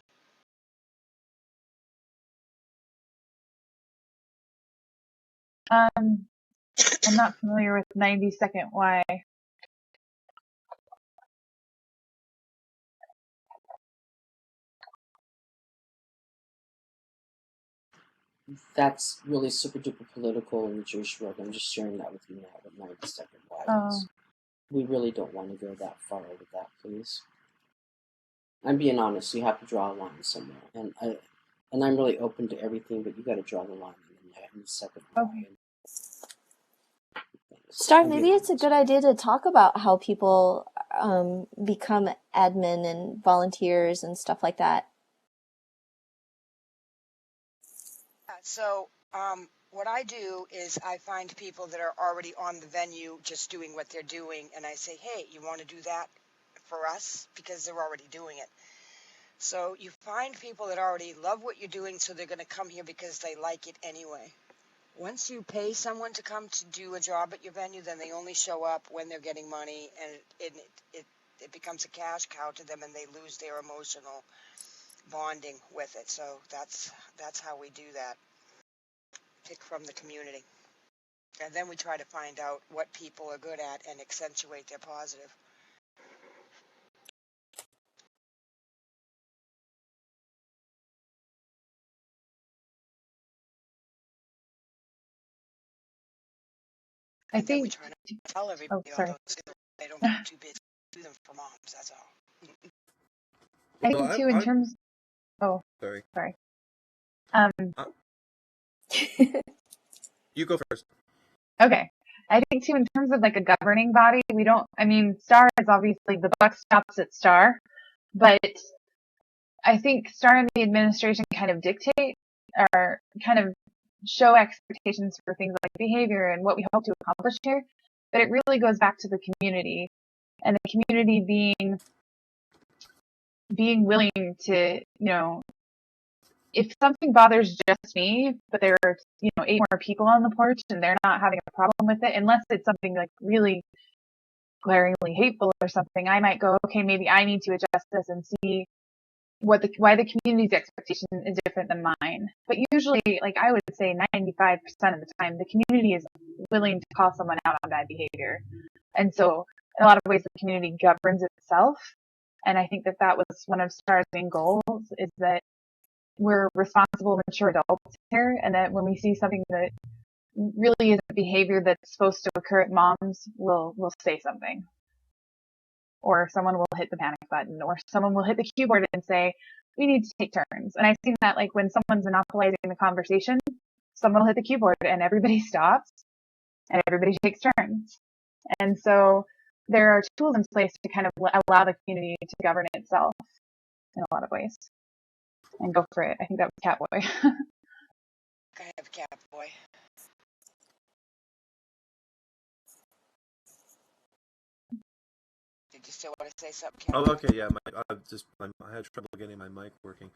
I'm not familiar with 90-second why. That's really super duper political in the Jewish world. I'm just sharing that with you now with 90-second why Oh, is. We really don't want to go that far with that, please. I'm being honest. You have to draw a line somewhere, and I'm really open to everything, but you got to draw the line in the 90-second why. okay. Star, I'm maybe being it's a honest. good idea to talk about how people become admin and volunteers and stuff like that. So what I do is I find people that are already on the venue just doing what they're doing, and I say, hey, you want to do that for us? Because they're already doing it. So you find people that already love what you're doing, so they're going to come here because they like it anyway. Once you pay someone to come to do a job at your venue, then they only show up when they're getting money, and it becomes a cash cow to them, and they lose their emotional bonding with it. So that's how we do that. Pick from the community. And then we try to find out what people are good at and accentuate their positive. I And then we think. try to tell Oh, everybody all sorry. those skills. They don't get too busy to do them for moms, that's all. I Well, think too, in terms. Oh, sorry. sorry. You go first. Okay. I think too, in terms of like a governing body, we don't. I mean, Star is obviously the buck stops at Star, but I think Star and the administration kind of dictate or kind of show expectations for things like behavior and what we hope to accomplish here. But it really goes back to the community, and the community being willing to, if something bothers just me, but there are, 8 more people on the porch and they're not having a problem with it, unless it's something like really glaringly hateful or something, I might go, okay, maybe I need to adjust this and see why the community's expectation is different than mine. But usually, like I would say 95% of the time, the community is willing to call someone out on bad behavior. And so in a lot of ways, the community governs itself. And I think that was one of Star's main goals, is that we're responsible, mature adults here, and that when we see something that really isn't behavior that's supposed to occur at moms, we'll say something. Or someone will hit the panic button, or someone will hit the keyboard and say, we need to take turns. And I've seen that, like, when someone's monopolizing the conversation, someone will hit the keyboard and everybody stops and everybody takes turns. And so there are tools in place to kind of allow the community to govern itself in a lot of ways. And go for it. I think that was Catboy. I have Catboy. Did you still want to say something, Oh, Catboy? okay, yeah. I had trouble getting my mic working.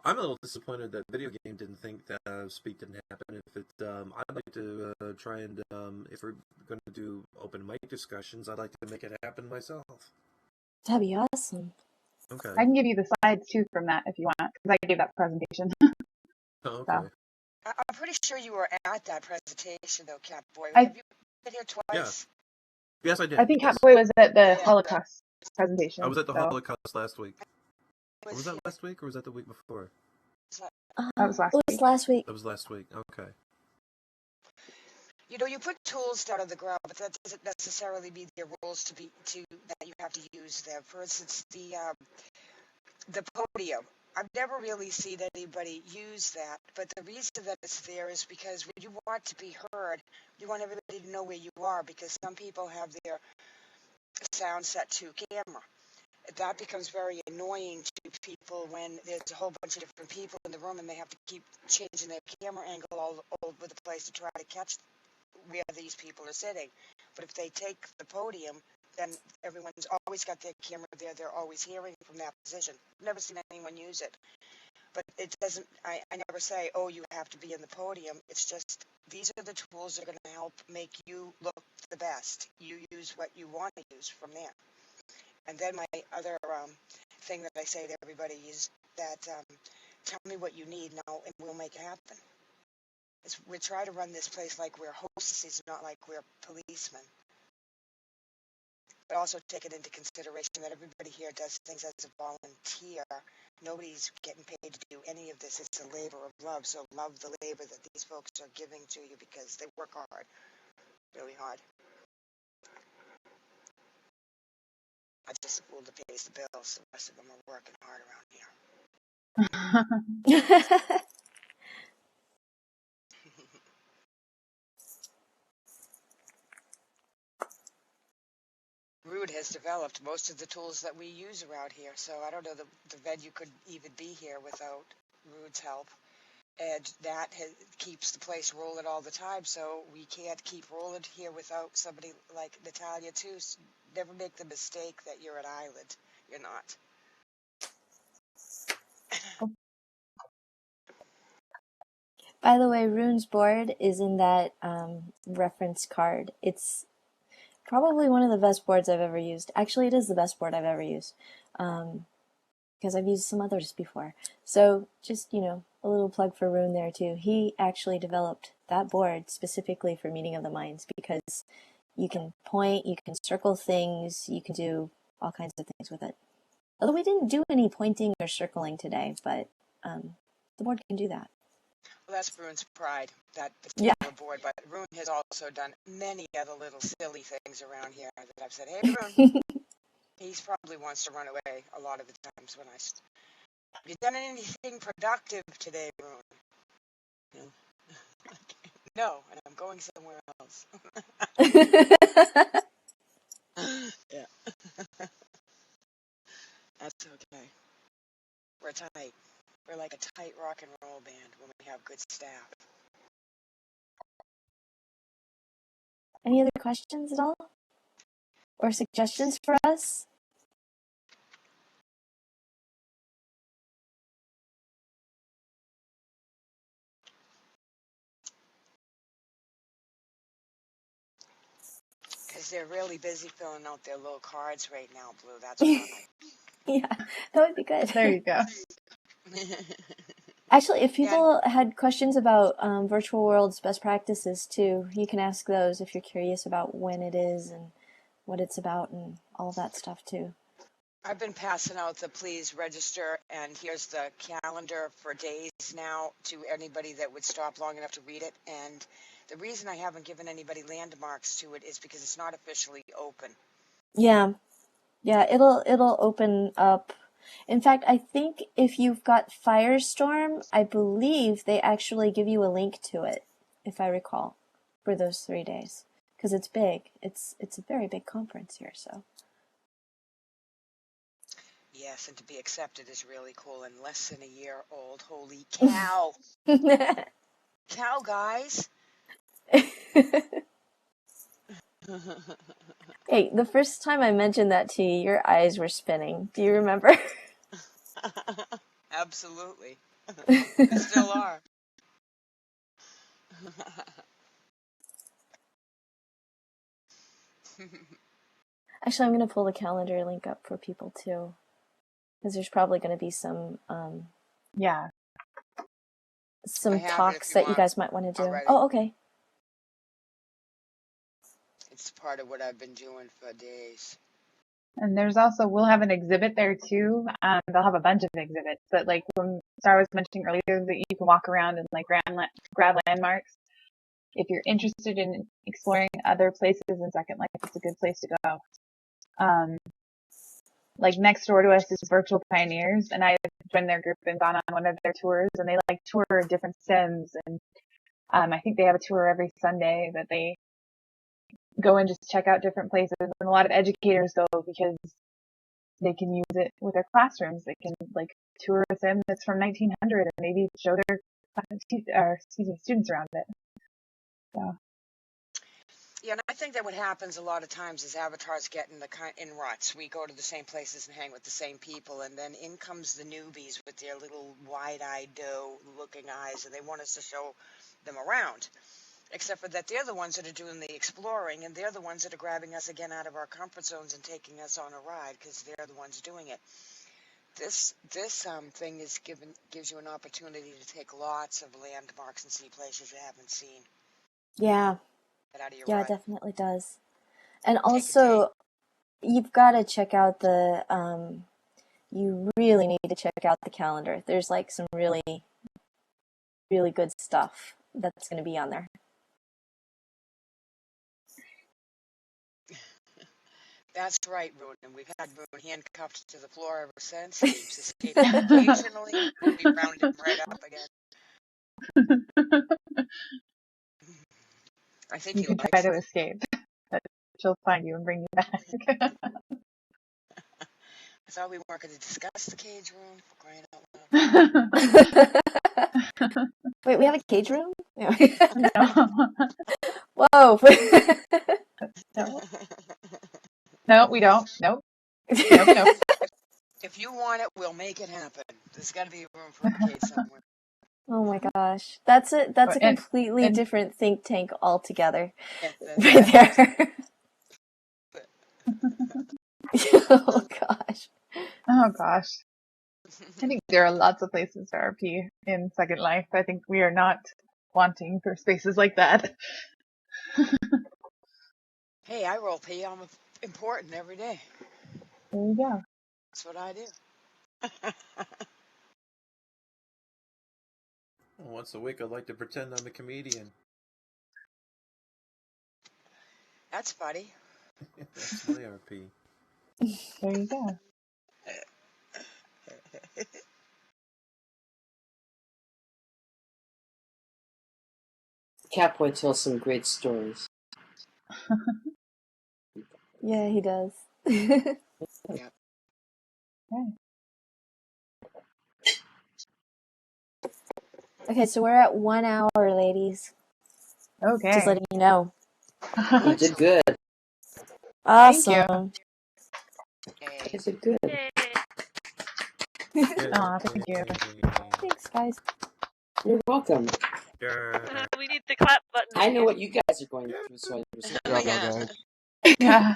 I'm a little disappointed that video game didn't think that Speak didn't happen. I'd like to try and if we're going to do open mic discussions, I'd like to make it happen myself. That'd be awesome. Okay. I can give you the slides too from that if you want, because I gave that presentation. Oh, okay. So. I'm pretty sure you were at that presentation, though, Catboy. I Have you been here twice? Yeah. Yes, I did. think Yes. Catboy was at the Yeah. Holocaust presentation. I was at the so. Holocaust last week. Was that here. last week or was that the week before? That was last it was week. last week. That was last week. Okay. You put tools out of the ground, but that doesn't necessarily mean there are rules that you have to use them. For instance, the podium. I've never really seen anybody use that, but the reason that it's there is because when you want to be heard, you want everybody to know where you are, because some people have their sound set to camera. That becomes very annoying to people when there's a whole bunch of different people in the room and they have to keep changing their camera angle all over the place to try to catch where these people are sitting. But if they take the podium, then everyone's always got their camera there. They're always hearing from that position. I've never seen anyone use it. But it doesn't, I never say, oh, you have to be in the podium. It's just, these are the tools that are going to help make you look the best. You use what you want to use from there. And then my other thing that I say to everybody is that tell me what you need now and we'll make it happen. We try to run this place like we're hostesses, not like we're policemen. But also take it into consideration that everybody here does things as a volunteer. Nobody's getting paid to do any of this. It's a labor of love. So love the labor that these folks are giving to you because they work hard, really hard. I just fool the pays the bills. The rest of them are working hard around here. Rude has developed most of the tools that we use around here, so I don't know the venue could even be here without Rude's help. And that keeps the place rolling all the time, so we can't keep rolling here without somebody like Natalia, too. So never make the mistake that you're an island. You're not. By the way, Rune's board is in that reference card. It's probably one of the best boards I've ever used. Actually, it is the best board I've ever used, because I've used some others before. So just, a little plug for Rune there too. He actually developed that board specifically for Meeting of the Minds because you can point, you can circle things, you can do all kinds of things with it. Although we didn't do any pointing or circling today, but the board can do that. Well, that's Rune's pride, that particular board. But Rune has also done many other little silly things around here that I've said, hey, Rune. He probably wants to run away a lot of the times when have you done anything productive today, Rune? No, and I'm going somewhere else. Yeah. That's okay. We're tight. We're like a tight rock and roll band when we have good staff. Any other questions at all? Or suggestions for us? Because they're really busy filling out their little cards right now, Blue. That's why. Yeah, that would be good. There you go. Actually, if people had questions about Virtual World's best practices too, you can ask those if you're curious about when it is and what it's about and all of that stuff too. I've been passing out the please register, and here's the calendar for days now to anybody that would stop long enough to read it. And the reason I haven't given anybody landmarks to it is because it's not officially open. Yeah, it'll open up. In fact, I think if you've got Firestorm, I believe they actually give you a link to it, if I recall, for those 3 days, because it's big. It's a very big conference here, so. Yes, and to be accepted is really cool and less than a year old. Holy cow. Cow, guys. Hey, the first time I mentioned that to you, your eyes were spinning. Do you remember? Absolutely. They still are. Actually, I'm going to pull the calendar link up for people too, because there's probably going to be some talks that you guys might want to do. Already. Oh, okay. It's part of what I've been doing for days. And there's also, we'll have an exhibit there too. They'll have a bunch of exhibits, but like when Sarah was mentioning earlier that you can walk around and like grab landmarks. If you're interested in exploring other places in Second Life, it's a good place to go. Like next door to us is Virtual Pioneers, and I've joined their group and gone on one of their tours, and they like tour different sims, and I think they have a tour every Sunday that they go and just check out different places, and a lot of educators go because they can use it with their classrooms. They can like tour a sim that's from 1900 and maybe show their students around it. So. Yeah, and I think that what happens a lot of times is avatars get in ruts. We go to the same places and hang with the same people, and then in comes the newbies with their little wide-eyed doe-looking eyes, and they want us to show them around. Except for that they're the ones that are doing the exploring, and they're the ones that are grabbing us again out of our comfort zones and taking us on a ride because they're the ones doing it. This thing gives you an opportunity to take lots of landmarks and see places you haven't seen. Yeah. Get out of your Yeah, it rut. definitely does. And Take a also, you've got to check out you really need to check out the calendar. There's like some really, really good stuff that's going to be on there. That's right, Boone. And we've had Boone handcuffed to the floor ever since. He keeps escaping occasionally. We round him right up again. I think You he can likes try it. to escape, but she'll find you and bring you back. I thought we weren't going to discuss the cage room, for crying out loud. Wait, we have a cage room? No. Whoa. No, we don't. Nope. Nope. If you want it, we'll make it happen. There's got to be room for a cage somewhere. Oh my gosh. That's a completely and different think tank altogether. Yeah, Right there. Oh gosh. oh gosh. I think there are lots of places to RP in Second Life. I think we are not wanting for spaces like that. Hey, I roll P. I'm important every day. There you go. That's what I do. Once a week, I'd like to pretend I'm a comedian. That's funny. That's my RP. There you go. Catboy tells some great stories. Yeah, he does. Yeah. Okay, so we're at 1 hour, ladies. Okay. Just letting you know. You did good. Awesome. You did good. Aw, thank you. Thanks, guys. You're welcome. We need the clap button. I know what you guys are going through, so I Yeah. Yeah.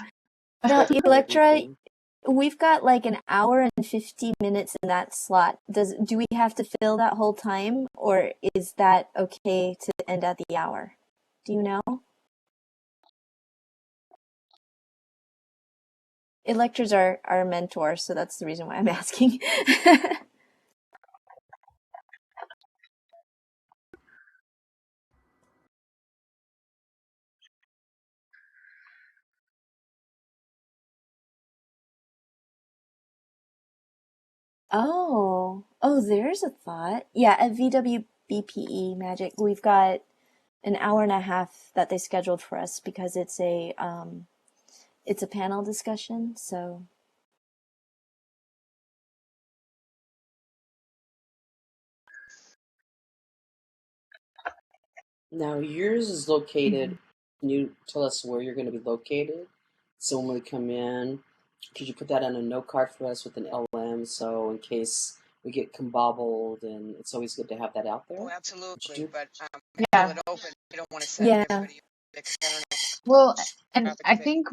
No, Electra, we've got like an hour and 50 minutes in that slot. Do we have to fill that whole time, or is that okay to end at the hour? Do you know? Electra's our mentor, so that's the reason why I'm asking. Oh, there's a thought. Yeah, at VWBPE Magic, we've got an hour and a half that they scheduled for us because it's a panel discussion. So Now, yours is located. Can you tell us where you're going to be located? So when we come in, could you put that on a note card for us with an LM? So in case we get combobbled, and it's always good to have that out there. Oh, absolutely. But Yeah. until it opens, you don't want to send yeah. everybody. Because I don't know. Well, and Traffic I thing. think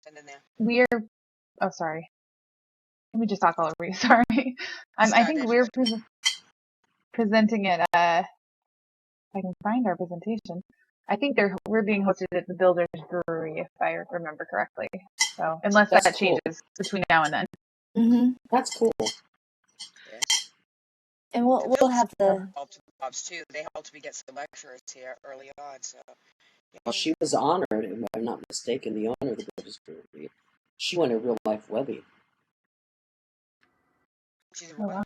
Send in there. we're. Oh, sorry. Let me just talk all over you. Sorry. I think we're presenting it. If I can find our presentation. I think we're being hosted at the Builders Brewery, if I remember correctly. So unless That's that cool. changes between now and then. Mm-hmm. That's cool. Yeah. And we'll have the. Help to the Bobs too. They helped me get some lecturers here early on. So. Yeah. Well, she was honored, if I'm not mistaken, the owner of the Builders Brewery. She won a real life Webby. She's Oh, wow.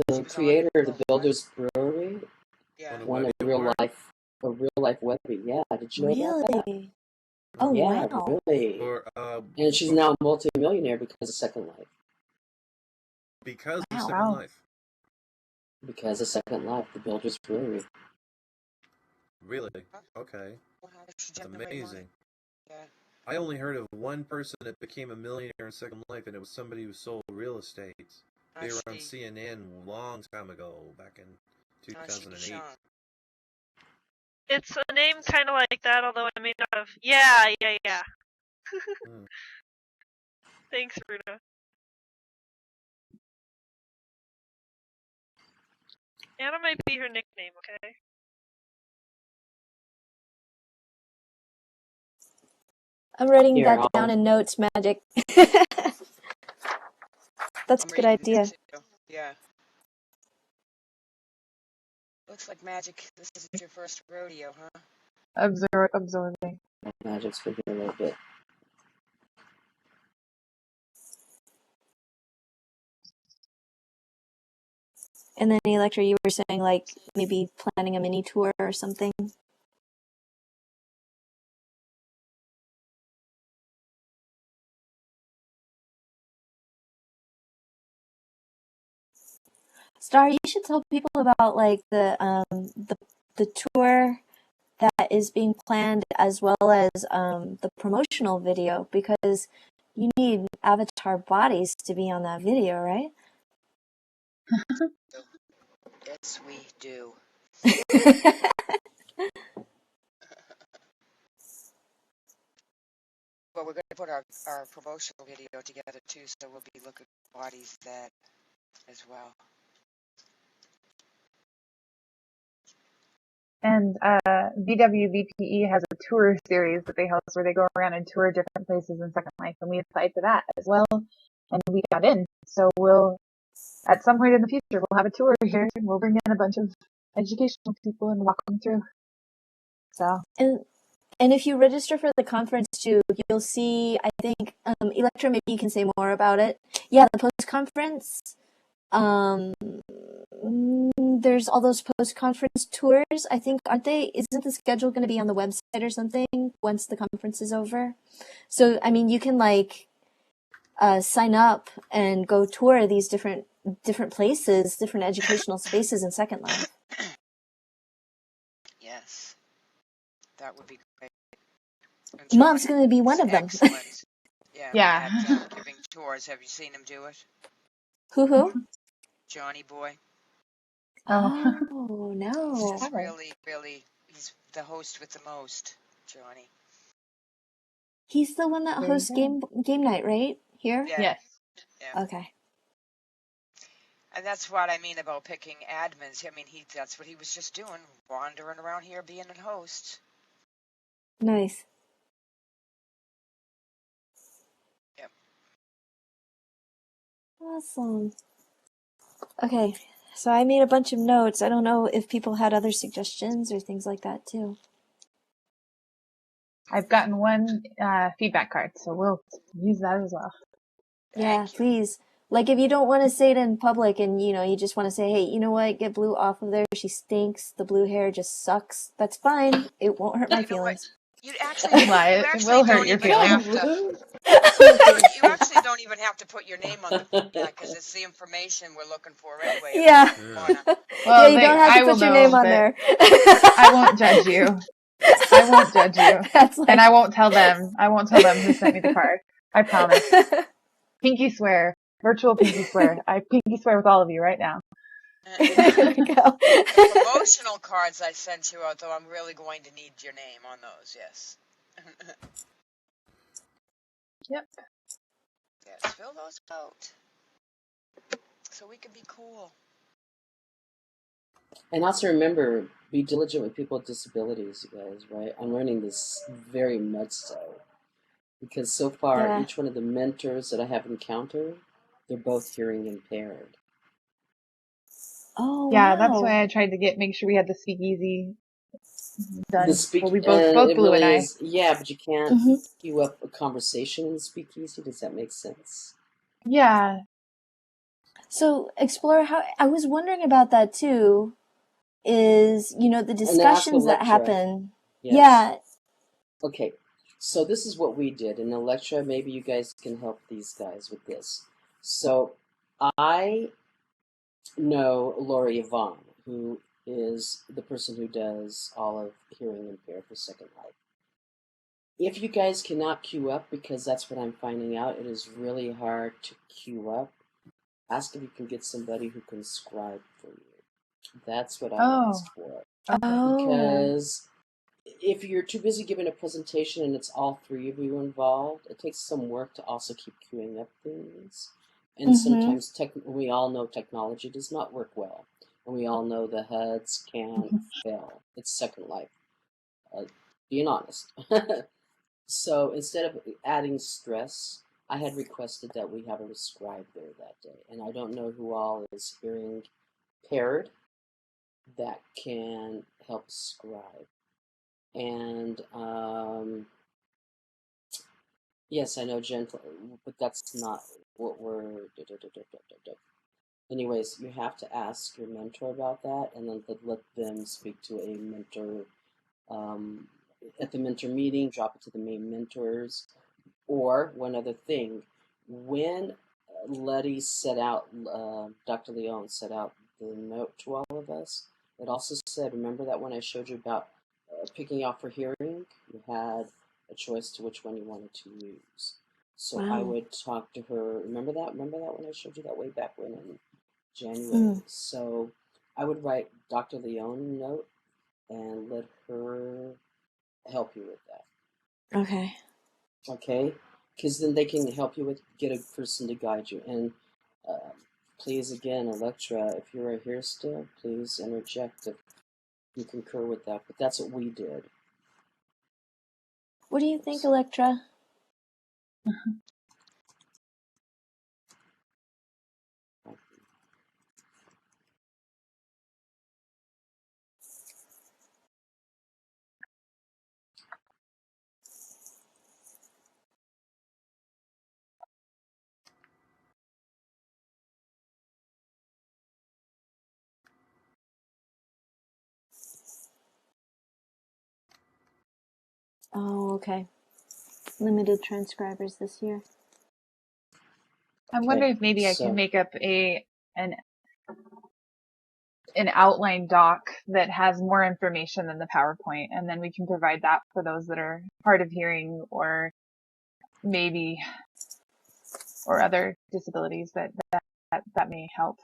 The creator of the Builders Brewery won a real life Webby. Yeah, did you know that? Really? Oh, yeah, wow. really. And she's now a multimillionaire because of Second Life. Because Wow. of Second Life. Because of Second Life, the Builders Brewery. Really? Okay. How does she That's generate money? amazing. Yeah. I only heard of one person that became a millionaire in Second Life, and it was somebody who sold real estate. They were on CNN a long time ago, back in 2008. It's a name kind of like that, although I may not have. Yeah. Hmm. Thanks, Bruno. Anna might be her nickname, okay? I'm writing Here, that down in notes, Magic. That's a good idea. Yeah. Looks like Magic. This isn't your first rodeo, huh? Absorbing. Magic's been here a little bit. And then Electra, you were saying like maybe planning a mini tour or something. Star, you should tell people about like the tour that is being planned, as well as the promotional video, because you need avatar bodies to be on that video, right? Yes, we do. But we're going to put our promotional video together too, so we'll be looking at bodies that as well. And BWBPE has a tour series that they host where they go around and tour different places in Second Life, and we applied for that as well, and we got in. So we'll, at some point in the future, we'll have a tour here, and we'll bring in a bunch of educational people and walk them through. So. And if you register for the conference too, you'll see, I think, Electra, maybe you can say more about it. Yeah, the post-conference. There's all those post-conference tours, I think, aren't they? Isn't the schedule going to be on the website or something once the conference is over? So, I mean, you can like sign up and go tour these different places, different educational spaces in Second Life. Yes, that would be great. Mom's going to be one of them. Excellent. Yeah. Giving tours. Have you seen him do it? Who? Johnny Boy. Oh no! He's really, he's the host with the most, Johnny. He's the one that hosts game night, right? Here? Yeah. Yes. Yeah. Okay. And that's what I mean about picking admins. I mean, that's what he was just doing, wandering around here being a host. Nice. Yep. Awesome. Okay, so I made a bunch of notes. I don't know if people had other suggestions or things like that too. I've gotten one feedback card, so we'll use that as well. Yeah, please. Like if you don't want to say it in public and you just want to say, hey, you know what, get Blue off of there. She stinks. The blue hair just sucks. That's fine. It won't hurt my feelings. You actually, it will hurt your feelings. You actually don't even have to put your name on the feedback because it's the information we're looking for anyway. Yeah. Well, you don't have to put your name on there. I won't judge you. I won't judge you. And I won't tell them. I won't tell them who sent me the card. I promise. Pinky swear. Virtual pinky swear. I pinky swear with all of you right now. There we go. The promotional cards I sent you out, though, I'm really going to need your name on those, yes. Yep. Yes, fill those out. So we can be cool. And also remember, be diligent with people with disabilities, you guys, right? I'm learning this very much so. Because so far, each one of the mentors that I have encountered, they're both hearing impaired. Oh, yeah, wow. That's why I tried to make sure we had the speakeasy done. We both Blue and I. Yeah, but you can't queue up a conversation in the speakeasy. Does that make sense? Yeah. So, Explorer, I was wondering about that too. Is the discussions that happen? Yes. Yeah. Okay, so this is what we did in Electra. Maybe you guys can help these guys with this. So I know Lori Yvonne, who is the person who does all of hearing impaired for Second Life. If you guys cannot queue up, because that's what I'm finding out, it is really hard to queue up. Ask if you can get somebody who can scribe for you. That's what I asked for. Oh. Because if you're too busy giving a presentation and it's all three of you involved, it takes some work to also keep queuing up things. And sometimes we all know technology does not work well. And we all know the HUDs can fail. It's Second Life. Being honest. So instead of adding stress, I had requested that we have a scribe there that day. And I don't know who all is hearing impaired that can help scribe. And yes, I know gentle, but that's not what we're. Anyways, you have to ask your mentor about that, and then let them speak to a mentor at the mentor meeting. Drop it to the main mentors. Or one other thing, when Letty set out, Dr. Leon set out the note to all of us, it also said, remember that when I showed you about picking out for hearing, you had a choice to which one you wanted to use. So I would talk to her. Remember that? Remember that when I showed you that way back when in January? So I would write Dr. Leon a note and let her help you with that. Okay. Okay? Because then they can help you get a person to guide you. And please, again, Electra, if you're here still, please interject if you concur with that. But that's what we did. What do you think, Electra? Oh, okay. Limited transcribers this year. I'm wondering if maybe I can make up an outline doc that has more information than the PowerPoint, and then we can provide that for those that are hard of hearing or other disabilities that may help.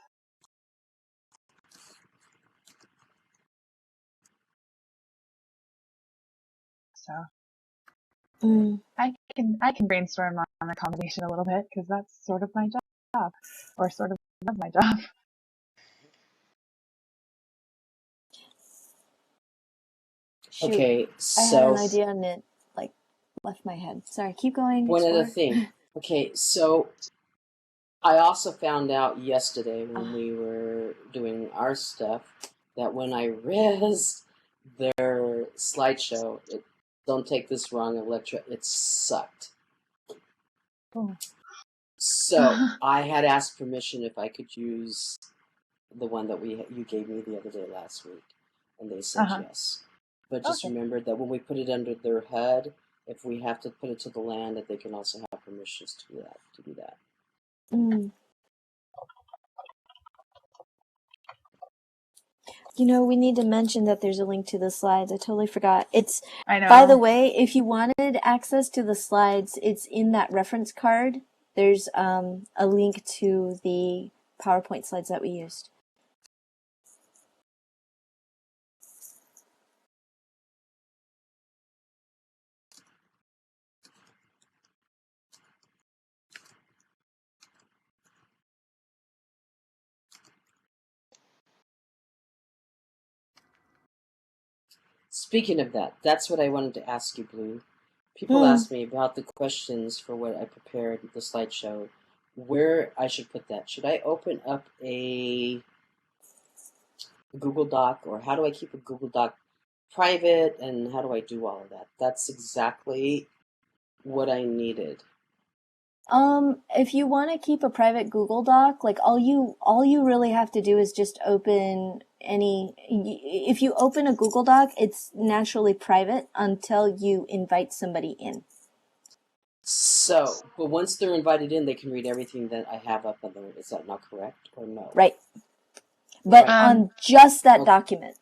So I can brainstorm on accommodation a little bit, because that's sort of my job, or sort of my job. Shoot. Okay, I had an idea and it left my head. Sorry, keep going. One other thing. Okay, so I also found out yesterday when we were doing our stuff that when I res their slideshow, don't take this wrong, Electra, it sucked. Oh. So I had asked permission if I could use the one that you gave me the other day last week, and they said yes. But just remember that when we put it under their HUD, if we have to put it to the land, that they can also have permissions to do that. You know, we need to mention that there's a link to the slides. I totally forgot. I know. By the way, if you wanted access to the slides, it's in that reference card. There's a link to the PowerPoint slides that we used. Speaking of that, that's what I wanted to ask you, Blue. People ask me about the questions for what I prepared, the slideshow, where I should put that. Should I open up a Google Doc, or how do I keep a Google Doc private, and how do I do all of that? That's exactly what I needed. If you want to keep a private Google Doc, like all you really have to do is just open if you open a Google Doc, it's naturally private until you invite somebody in. So, but once they're invited in, they can read everything that I have up on there. Is that not correct, or no? Right. but Right. on just that Okay. document,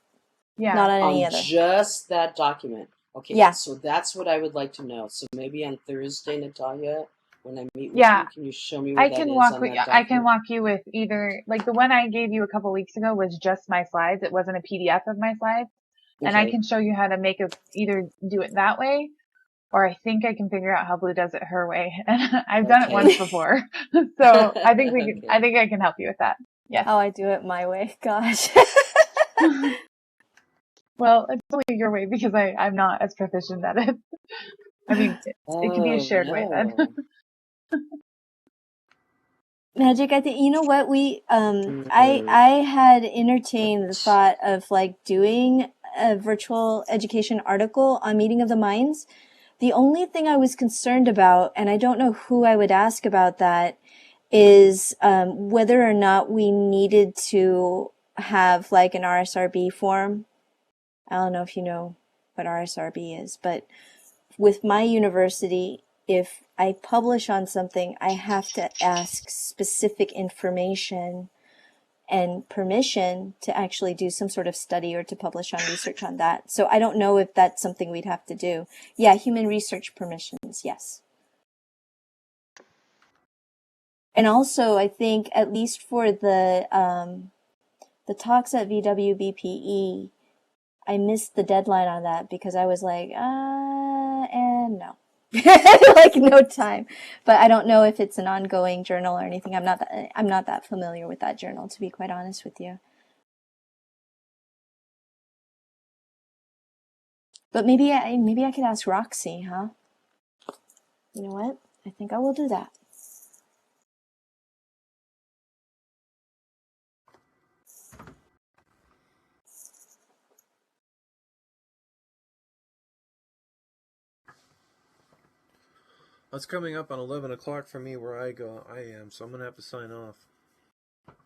Yeah. not on any On other. just that document. Okay, Yeah. so that's what I would like to know. So maybe on Thursday, Natalia, when I meet with Yeah. you, can you show me where I that can is walk on with that I can document? walk you with either, like the one I gave you a couple weeks ago was just my slides. It wasn't a PDF of my slides. And I Okay. can show you how to make either do it that way, or I think I can figure out how Blue does it her way. And I've done it Okay. once before. So I think I Okay. think I can help you with that. Yes. How I do it my way. Gosh. Well, it's only your way because I'm not as proficient at it. I mean, it could be a Oh, shared way then. no. Magic, I think, you know what, Mm, I had entertained the thought of like doing a virtual education article on Meeting of the Minds. The only thing I was concerned about, and I don't know who I would ask about that, is whether or not we needed to have like an RSRB form. I don't know if you know what RSRB is, but with my university, if I publish on something, I have to ask specific information and permission to actually do some sort of study or to publish on research on that. So I don't know if that's something we'd have to do. Yeah, human research permissions, yes. And also, I think at least for the talks at VWBPE, I missed the deadline on that because I was like, and no. Like no time. But I don't know if it's an ongoing journal or anything. I'm not that familiar with that journal, to be quite honest with you. But maybe I could ask Roxy, huh? You know what? I think I will do that. It's coming up on 11 o'clock for me where I am, so I'm going to have to sign off.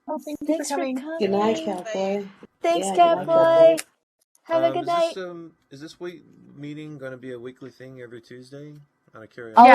Oh, thank you Thanks for for coming. coming. Good night, Catboy. Thanks, Yeah, good night, Catboy. Catboy. Have a good night. Is this week meeting going to be a weekly thing every Tuesday? Out of Yeah. curiosity.